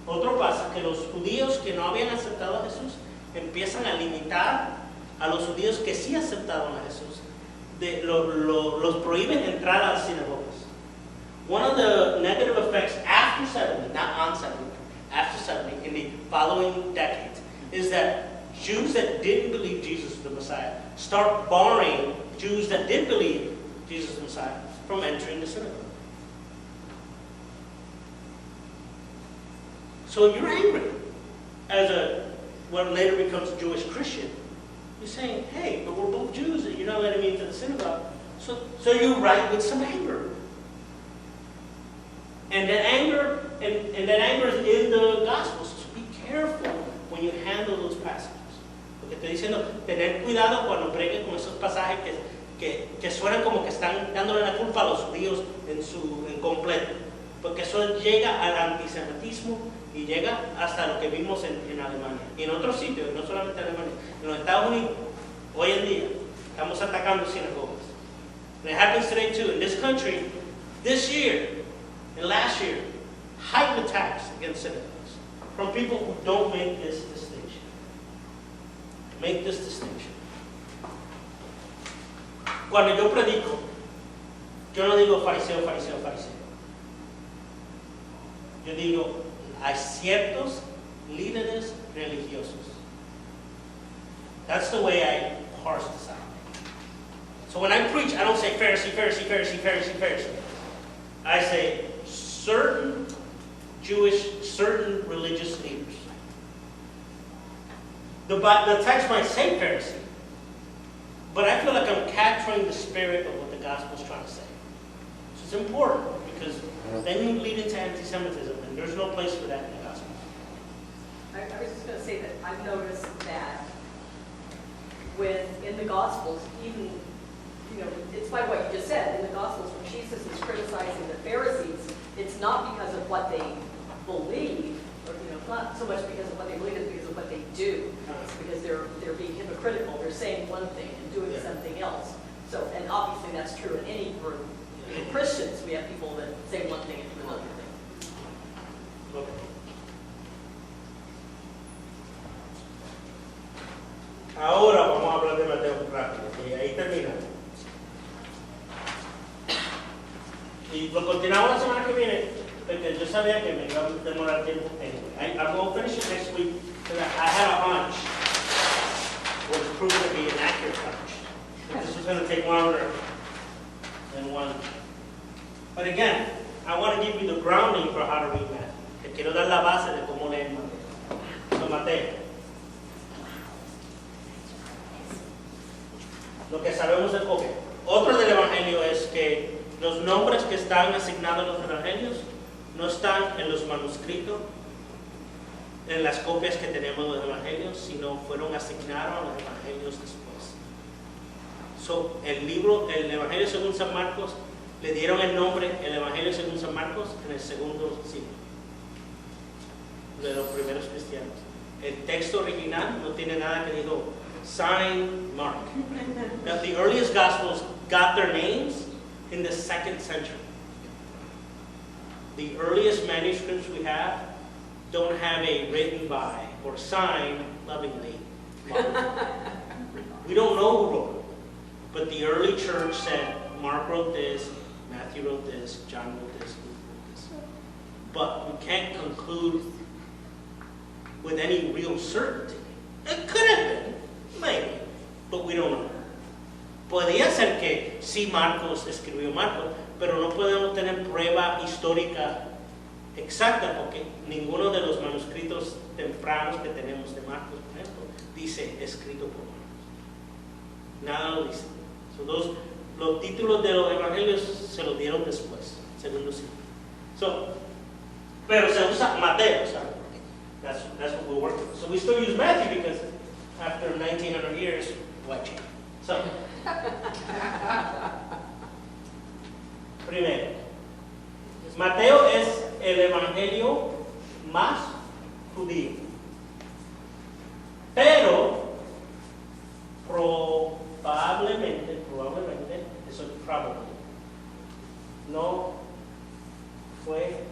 otro pasa, que los judíos que no habían aceptado a Jesús empiezan a limitar a los judíos que sí aceptaron a Jesús. Los prohíben entrar a las sinagogas. One of the negative effects after 70, not on 70, after 70, in the following decades, is that Jews that didn't believe Jesus was the Messiah start barring Jews that did believe Jesus was the Messiah from entering the synagogue. So you're angry as what later becomes a Jewish Christian. You're saying, hey, but we're both Jews and you're not letting me into the synagogue. So you write with some anger. And that anger, and that anger is in the Gospels. So be careful when you handle those passages. Porque estoy diciendo, tener cuidado cuando pregues con esos pasajes que suenan como que están dándole la culpa a los judíos en completo. Porque eso llega al antisemitismo y llega hasta lo que vimos en Alemania. Y en otros sitios, no solamente en Alemania. En los Estados Unidos, hoy en día, estamos atacando sinagogas. And it happens today too. In this country, this year, and last year, heightened attacks against synagogues from people who don't make this distinction. Make this distinction. Cuando yo predico, yo no digo fariseo, fariseo, fariseo. Yo digo, hay ciertos líderes religiosos. That's the way I parse this out. So when I preach, I don't say Pharisee, Pharisee, Pharisee, Pharisee, Pharisee. I say certain Jewish, certain religious leaders. The text might say Pharisee, But I feel like I'm capturing the spirit of what the gospel is trying to say. So it's important because then you lead into anti-Semitism, and there's no place for that in the gospel.
I was just going to say that I've noticed that in the Gospels, even, it's like what you just said, in the Gospels, when Jesus is criticizing the Pharisees, it's not because of what they believe, or, it's not so much because of what they believe, it's because of what they do. It's because they're being hypocritical, they're saying one thing and doing something else. So, and obviously that's true in any group. In Christians, we have people that say one thing and do another thing.
Okay. Ahora vamos a hablar de Mateo rápido, y ahí termina. Y lo continuamos la semana que viene, porque yo sabía que me iba a demorar tiempo anyway. I'm going to finish it next week, because I had a hunch, was proven to be an accurate hunch. That this was going to take longer than one. But again, I want to give you the grounding for how to read Matthew. Te quiero dar la base de cómo leer Mateo. So, Mateo. Lo que sabemos es, ok, otro del Evangelio es que los nombres que están asignados en los Evangelios no están en los manuscritos, en las copias que tenemos de los Evangelios, sino fueron asignados a los Evangelios después. So, el Evangelio según San Marcos, le dieron el nombre, el Evangelio según San Marcos, en el segundo siglo de los primeros cristianos. El texto original no tiene nada que dijo sign Mark. Now, the earliest Gospels got their names in the 2nd century. The earliest manuscripts we have don't have a written by or signed lovingly Mark. We don't know who wrote it, but the early church said Mark wrote this, Matthew wrote this, John wrote this, Luke wrote this. But we can't conclude with any real certainty. It could have been, maybe, but we don't know. Podría ser que sí Marcos escribió Marcos, pero no podemos tener prueba histórica exacta porque ninguno de los manuscritos tempranos que tenemos de Marcos, por ejemplo, dice escrito por Marcos. Nada lo dice. So los títulos de los evangelios se los dieron después, segundo siglo. Pero se usa Mateo, ¿sabes? That's what we're working with. So we still use Matthew because after 1900 years, why change? So, primero, Mateo es el evangelio más judío, pero probablemente, eso es probable, no fue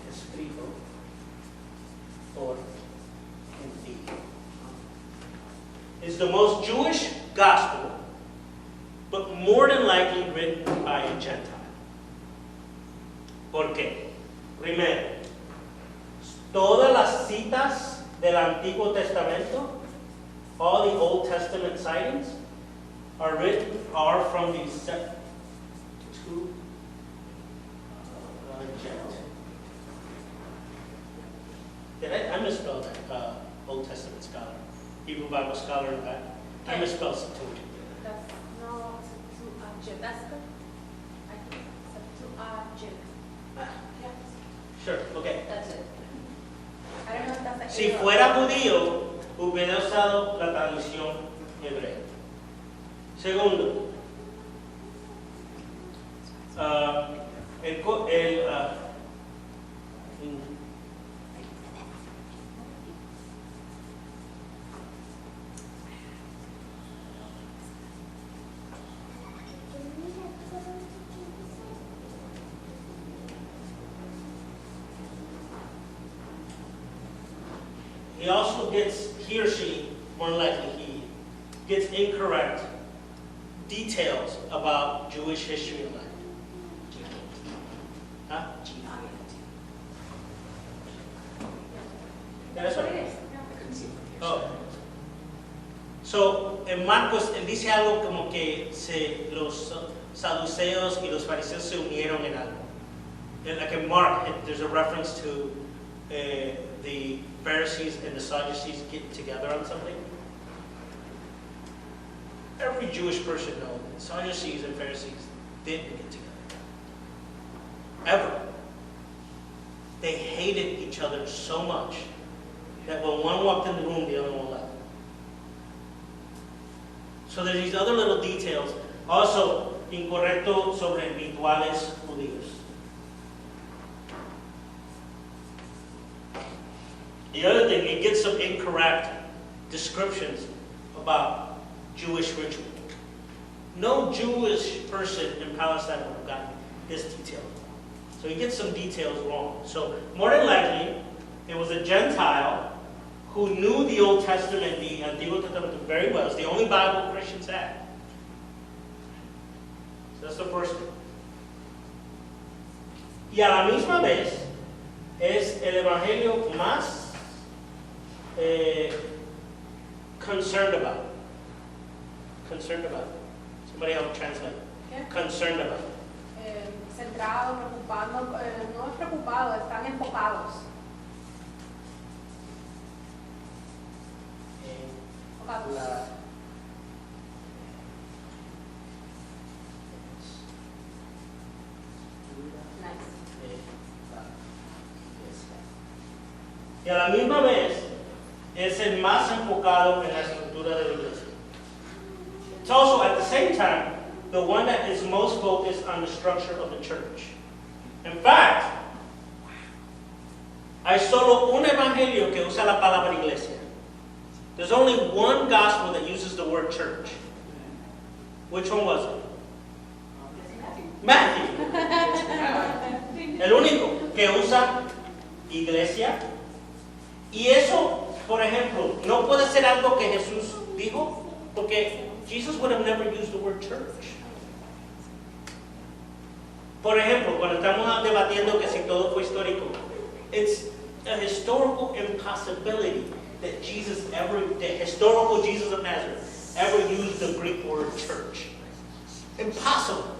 escrito por gentíos. It's the most Jewish gospel, but more than likely written by a Gentile. ¿Por qué? Primero, todas las citas del Antiguo Testamento, all the Old Testament sightings, are from the two Gentiles. I misspelled that, Old Testament scholar. Hebrew Bible scholar in fact. I misspelled Septuagint.
That's no Septuagint. That's good. I think Septuagint.
Sure, okay.
That's it.
I don't know if that's
Si fuera judío, hubiera usado la traducción hebrea. Segundo, he also gets, he or she, more likely he, gets incorrect details about Jewish history and life. Huh? That's what it is. Oh. So, en Marcos, él dice algo como que los saduceos y los fariseos se unieron en algo. Like in Mark, there's a reference to the Pharisees and the Sadducees get together on something. every Jewish person knows that Sadducees and Pharisees didn't get together. Ever. They hated each other so much that when one walked in the room, the other one left. So there's these other little details. Also, incorrecto sobre rituales judíos. The other thing, it gets some incorrect descriptions about Jewish ritual. No Jewish person in Palestine would have gotten this detail. So he gets some details wrong. So more than likely, it was a Gentile who knew the Old Testament, the Antiguo Testamento very well. It's the only Bible Christians had. So that's the first thing. Y a la misma vez, es el evangelio más concerned about. Concerned about. Somebody help translate.
¿Qué?
Concerned about.
Centrado, preocupado, no es preocupado, están enfocados. Enfocados.
La,
Nice.
y a la misma vez es el más enfocado en la estructura de la iglesia. It's also at the same time the one that is most focused on the structure of the church. In fact, hay solo un evangelio que usa la palabra iglesia. There's only one gospel that uses the word church. Which one was it? Matthew. El único que usa iglesia. Y eso, por ejemplo, no puede ser algo que Jesús dijo, porque Jesus would have never used the word church. Por ejemplo, cuando estamos debatiendo que si todo fue histórico, it's a historical impossibility that the historical Jesus of Nazareth, ever used the Greek word church. Impossible.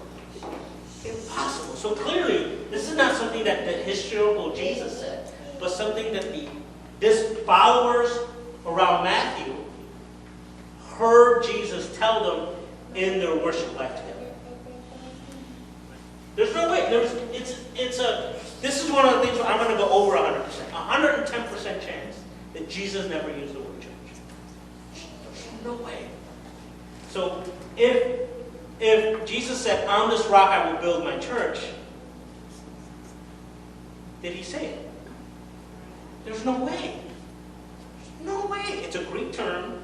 Impossible. So clearly, this is not something that the historical Jesus said, but something that his followers around Matthew heard Jesus tell them in their worship life together. There's no way. This is one of the things where I'm going to go over 100%. 110% chance that Jesus never used the word church. There's no way. So if Jesus said, "On this rock I will build my church," did he say it? There's no way. No way. It's a Greek term.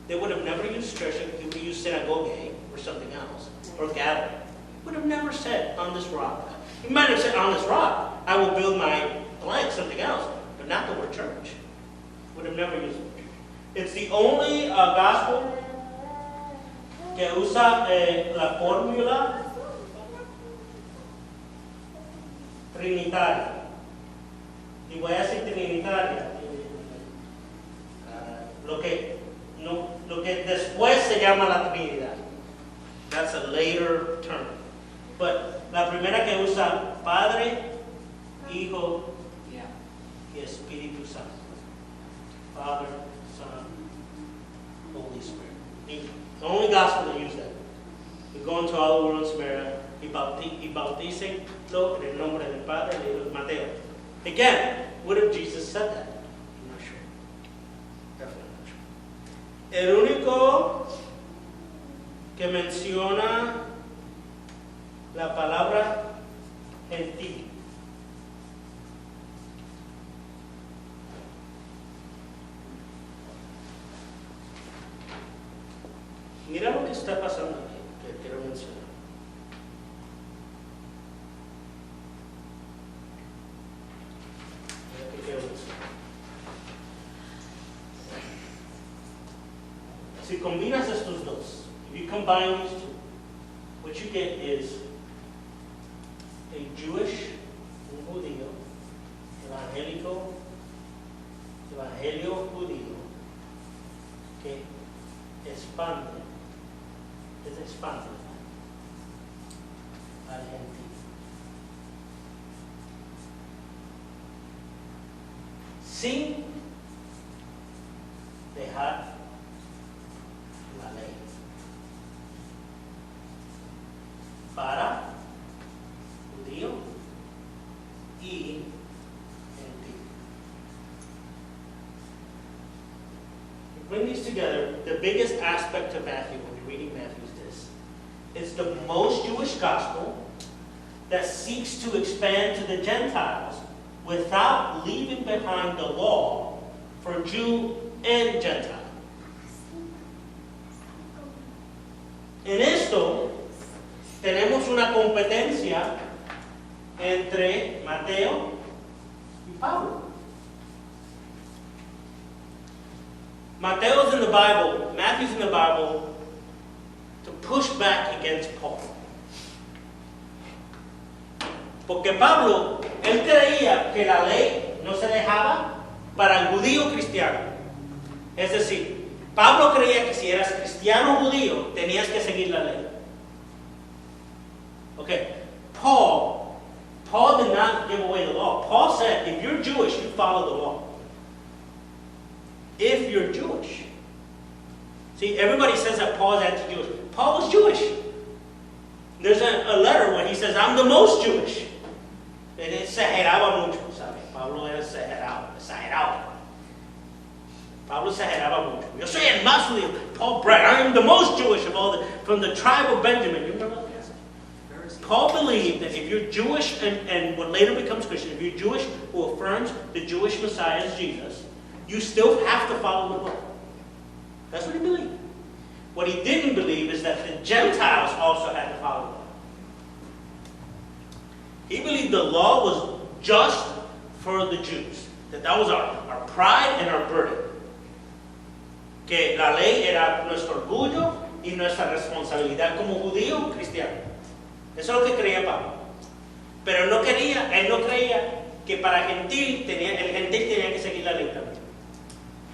They would have never used church. He would use synagogue or something else, or gathering. Would have never said, "On this rock." He might have said, "On this rock I will build my blank," something else, but not the word church. Would have never used it. It's the only gospel que usa la fórmula trinitaria. Y voy a decir trinitaria. Lo que después se llama la Trinidad. That's a later term. But la primera que usa Padre, Hijo y Espíritu Santo. Father, Son, Holy Spirit. The only gospel that use that. We go into all the world in Samaria y bautícenlo en el nombre del Padre, del Hijo, Mateo. Again, what if Jesus said that? I'm not sure. Definitely not sure. El único que menciona la palabra gentil. Mira lo que está pasando aquí, que quiero mencionar. Mira lo que quiero mencionar. Si combinas estos dos, if you combine these two, what you get is a Jewish, un judío, evangelio judío, que expande al gentil. Sin dejar la ley. these together, the biggest aspect of Matthew, when you're reading Matthew, is this. It's the most Jewish gospel that seeks to expand to the Gentiles without leaving behind the law for Jew and Gentile. En esto tenemos una competencia entre Mateo y Pablo. Mateo's in the Bible, Matthew's in the Bible to push back against Paul. Porque Pablo, él creía que la ley no se dejaba para el judío cristiano. Es decir, Pablo creía que si eras cristiano o judío, tenías que seguir la ley. Okay, Paul did not give away the law. Paul said, if you're Jewish, you follow the law. If you're Jewish. See, everybody says that Paul is anti-Jewish. Paul was Jewish. There's a letter where he says, I'm the most Jewish. Él exageraba mucho, ¿sabes? Pablo era exagerado. Pablo exageraba mucho. Yo soy el más judío. Paul bragged, I am the most Jewish of all from the tribe of Benjamin. You remember that? Paul believed that if you're Jewish and what later becomes Christian, if you're Jewish who affirms the Jewish Messiah as Jesus, you still have to follow the law. That's what he believed. What he didn't believe is that the Gentiles also had to follow the law. He believed the law was just for the Jews. That was our pride and our burden. Que la ley era nuestro orgullo y nuestra responsabilidad como judío cristiano. Eso es lo que creía Pablo. Pero él no creía que para el gentil tenía que seguir la ley también.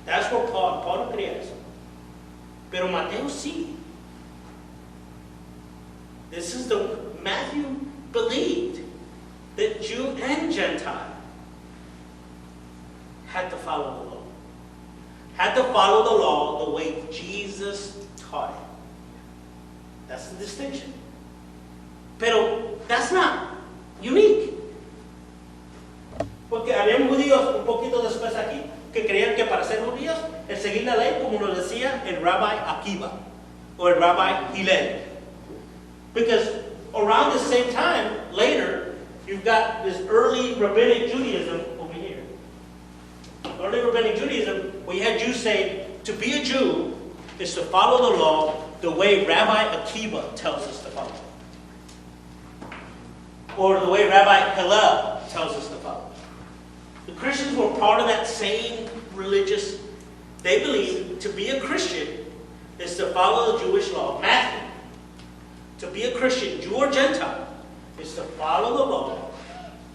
That's what Paul no creía eso. Pero Mateo sí. Matthew believed that Jew and Gentile had to follow the law. Had to follow the law the way Jesus taught it. That's the distinction. Pero that's not unique. Porque había judíos un poquito después aquí que creían que para ser judíos el seguir la ley, como lo decía el Rabbi Akiva or el Rabbi Hillel. Because around the same time, later, you've got this early rabbinic Judaism over here. Early rabbinic Judaism, where you had Jews say, to be a Jew is to follow the law the way Rabbi Akiva tells us to follow. Or the way Rabbi Hillel tells us to follow. The Christians were part of that same religious, they believed to be a Christian is to follow the Jewish law. Matthew, to be a Christian, Jew or Gentile, is to follow the law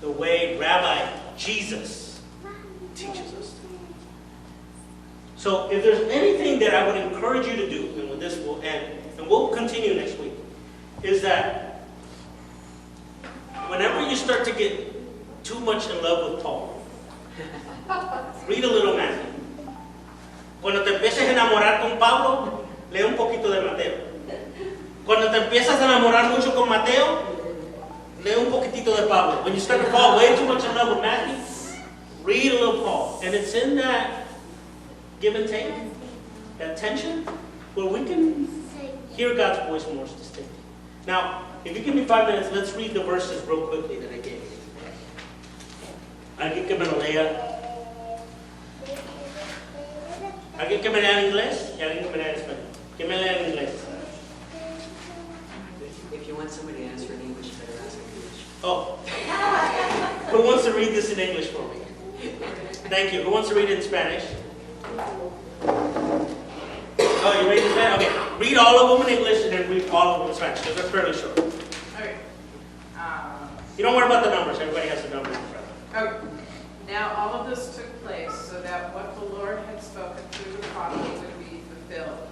the way Rabbi Jesus teaches us to. So if there's anything that I would encourage you to do, and with this we'll end, and we'll continue next week, is that whenever you start to get too much in love with Paul, read a little Matthew. Cuando te empieces a enamorar con Pablo, lee un poquito de Mateo. Cuando te empiezas a enamorar mucho con Mateo, lee un poquitito de Pablo. When you start to fall way too much in love with Matthew, read a little Paul. And it's in that give and take, that tension, where we can hear God's voice more distinctly. Now, if you give me 5 minutes, let's read the verses real quickly that I gave you. Alguien que me lo lea. Alguien que me lea en inglés y alguien que me lea en español. ¿Quién me lea en inglés?
If you want somebody to answer in English, you better ask in English.
Oh. Who wants to read this in English for me? Thank you. Who wants to read it in Spanish? Oh, you read it in Spanish? Okay. Read all of them in English and then read all of them in Spanish because they're fairly short.
Okay.
You don't worry about the numbers. Everybody has the numbers in front of them.
Okay. Now all of this took place so that what the Lord had spoken through the prophet would be fulfilled.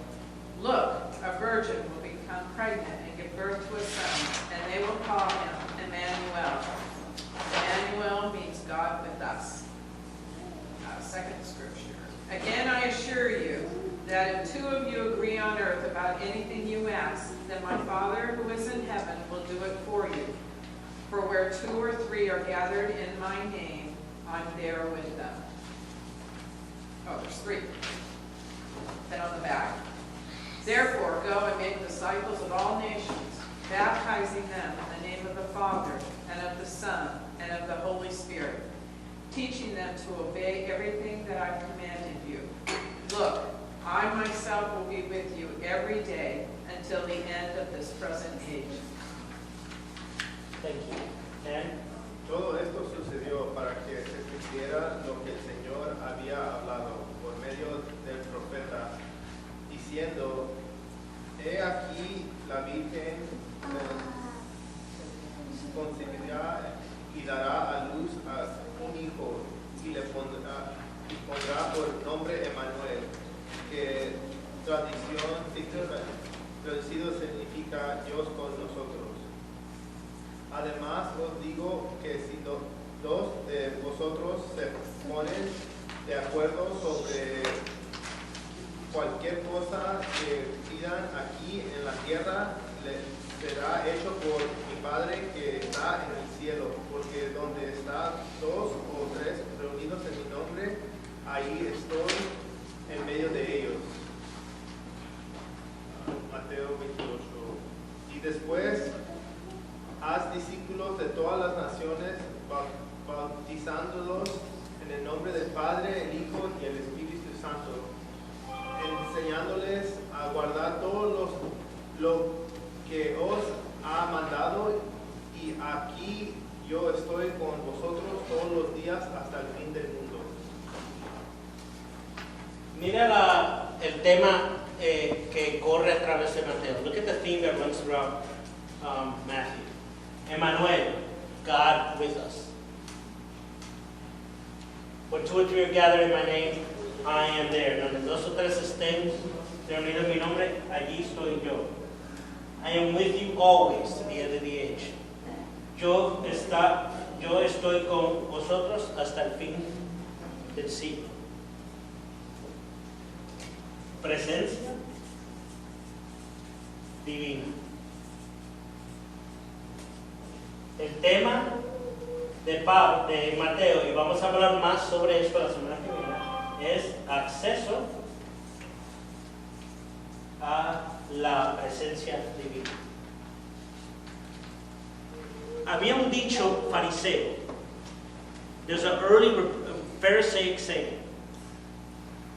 Look, a virgin will become pregnant and give birth to a son, and they will call him Emmanuel. Emmanuel means God with us. Second scripture. Again, I assure you that if two of you agree on earth about anything you ask, then my Father who is in heaven will do it for you. For where 2 or 3 are gathered in my name, I'm there with them. Oh, there's 3. than on the back. Therefore, go and make disciples of all nations, baptizing them in the name of the Father, and of the Son, and of the Holy Spirit, teaching them to obey everything that I've commanded you. Look, I myself will be with you every day until the end of this present age.
Thank you. And
Todo esto sucedió para que se cumpliera lo que el Señor había hablado por medio del profeta, diciendo, he aquí la Virgen concebirá y dará a luz a un hijo y le pondrá por nombre Emmanuel, que traducido significa Dios con nosotros. Además os digo que si dos de vosotros se ponen de acuerdo sobre cualquier cosa que pidan aquí en la tierra, será hecho por mi Padre que está en el cielo, porque donde están dos o tres reunidos en mi nombre, ahí estoy en medio de ellos. Mateo 28. Y después, haz discípulos de todas las naciones, bautizándolos en el nombre del Padre, el Hijo y el Espíritu Santo, enseñándoles a guardar todo lo que os ha mandado, y aquí yo estoy con vosotros todos los días hasta el fin del mundo.
mira el tema que corre a través de Mateo. Look at the theme that runs throughout Matthew. Emmanuel, God with us. When two or three are gathered in my name, I am there. Donde dos o tres estén reunidos en mi nombre, allí estoy yo. I am with you always to the end of the age. Yo estoy con vosotros hasta el fin del siglo. Presencia divina. El tema de Mateo, y vamos a hablar más sobre esto la semana que viene, es acceso a la presencia divina. Había un dicho fariseo. There's an early Pharisaic saying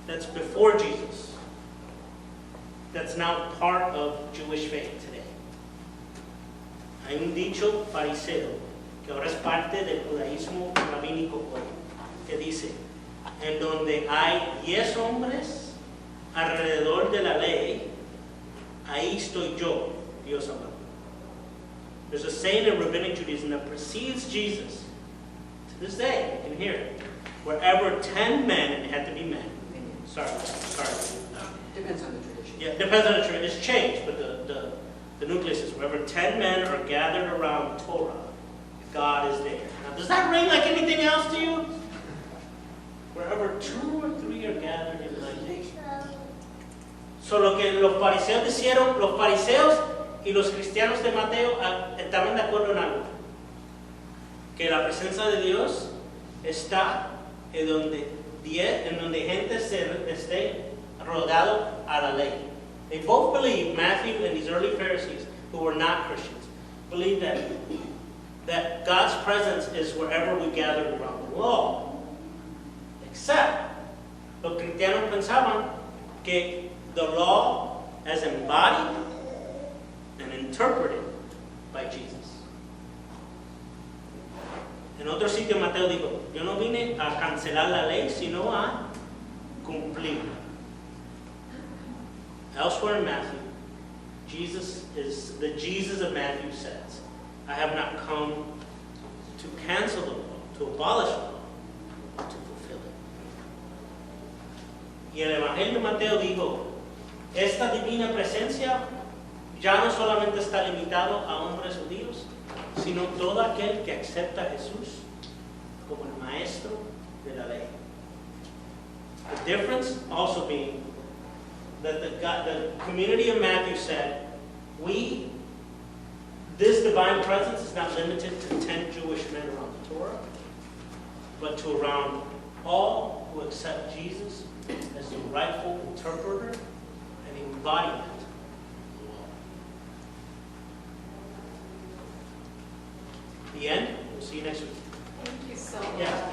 that's before Jesus, that's now part of Jewish faith today. Hay un dicho fariseo que ahora es parte del judaísmo rabínico hoy, que dice, en donde hay 10 hombres alrededor de la ley, ahí estoy yo, Dios hablando. There's a saying in Rabbinic Judaism that precedes Jesus. To this day, you can hear it. Wherever 10 men, and it had to be men. Sorry.
Depends on the tradition.
Yeah, depends on the tradition. It's changed, but the nucleus is wherever 10 men are gathered around Torah, God is there. Now, does that ring like anything else to you? Wherever 2 or 3 are gathered in my name. So lo que los fariseos hicieron, los fariseos y los cristianos de Mateo estaban de acuerdo en algo. Que la presencia de Dios está en donde gente esté rodado a la ley. They both believe, Matthew and these early Pharisees, who were not Christians, believe that God's presence is wherever we gather around the law. Except, los cristianos pensaban que the law as embodied and interpreted by Jesus. En otro sitio Mateo dijo, yo no vine a cancelar la ley, sino a cumplirla. Elsewhere in Matthew, the Jesus of Matthew says, I have not come to cancel the law, to abolish the law, but to fulfill it. Y el Evangelio de Mateo dijo, esta divina presencia ya no solamente está limitado a hombres judíos, sino todo aquel que acepta a Jesús como el maestro de la ley. The difference also being that the community of Matthew said, this divine presence is not limited to 10 Jewish men around the Torah, but to around all who accept Jesus as the rightful interpreter and embodiment. The end. We'll see you next week.
Thank you so much.
Yeah.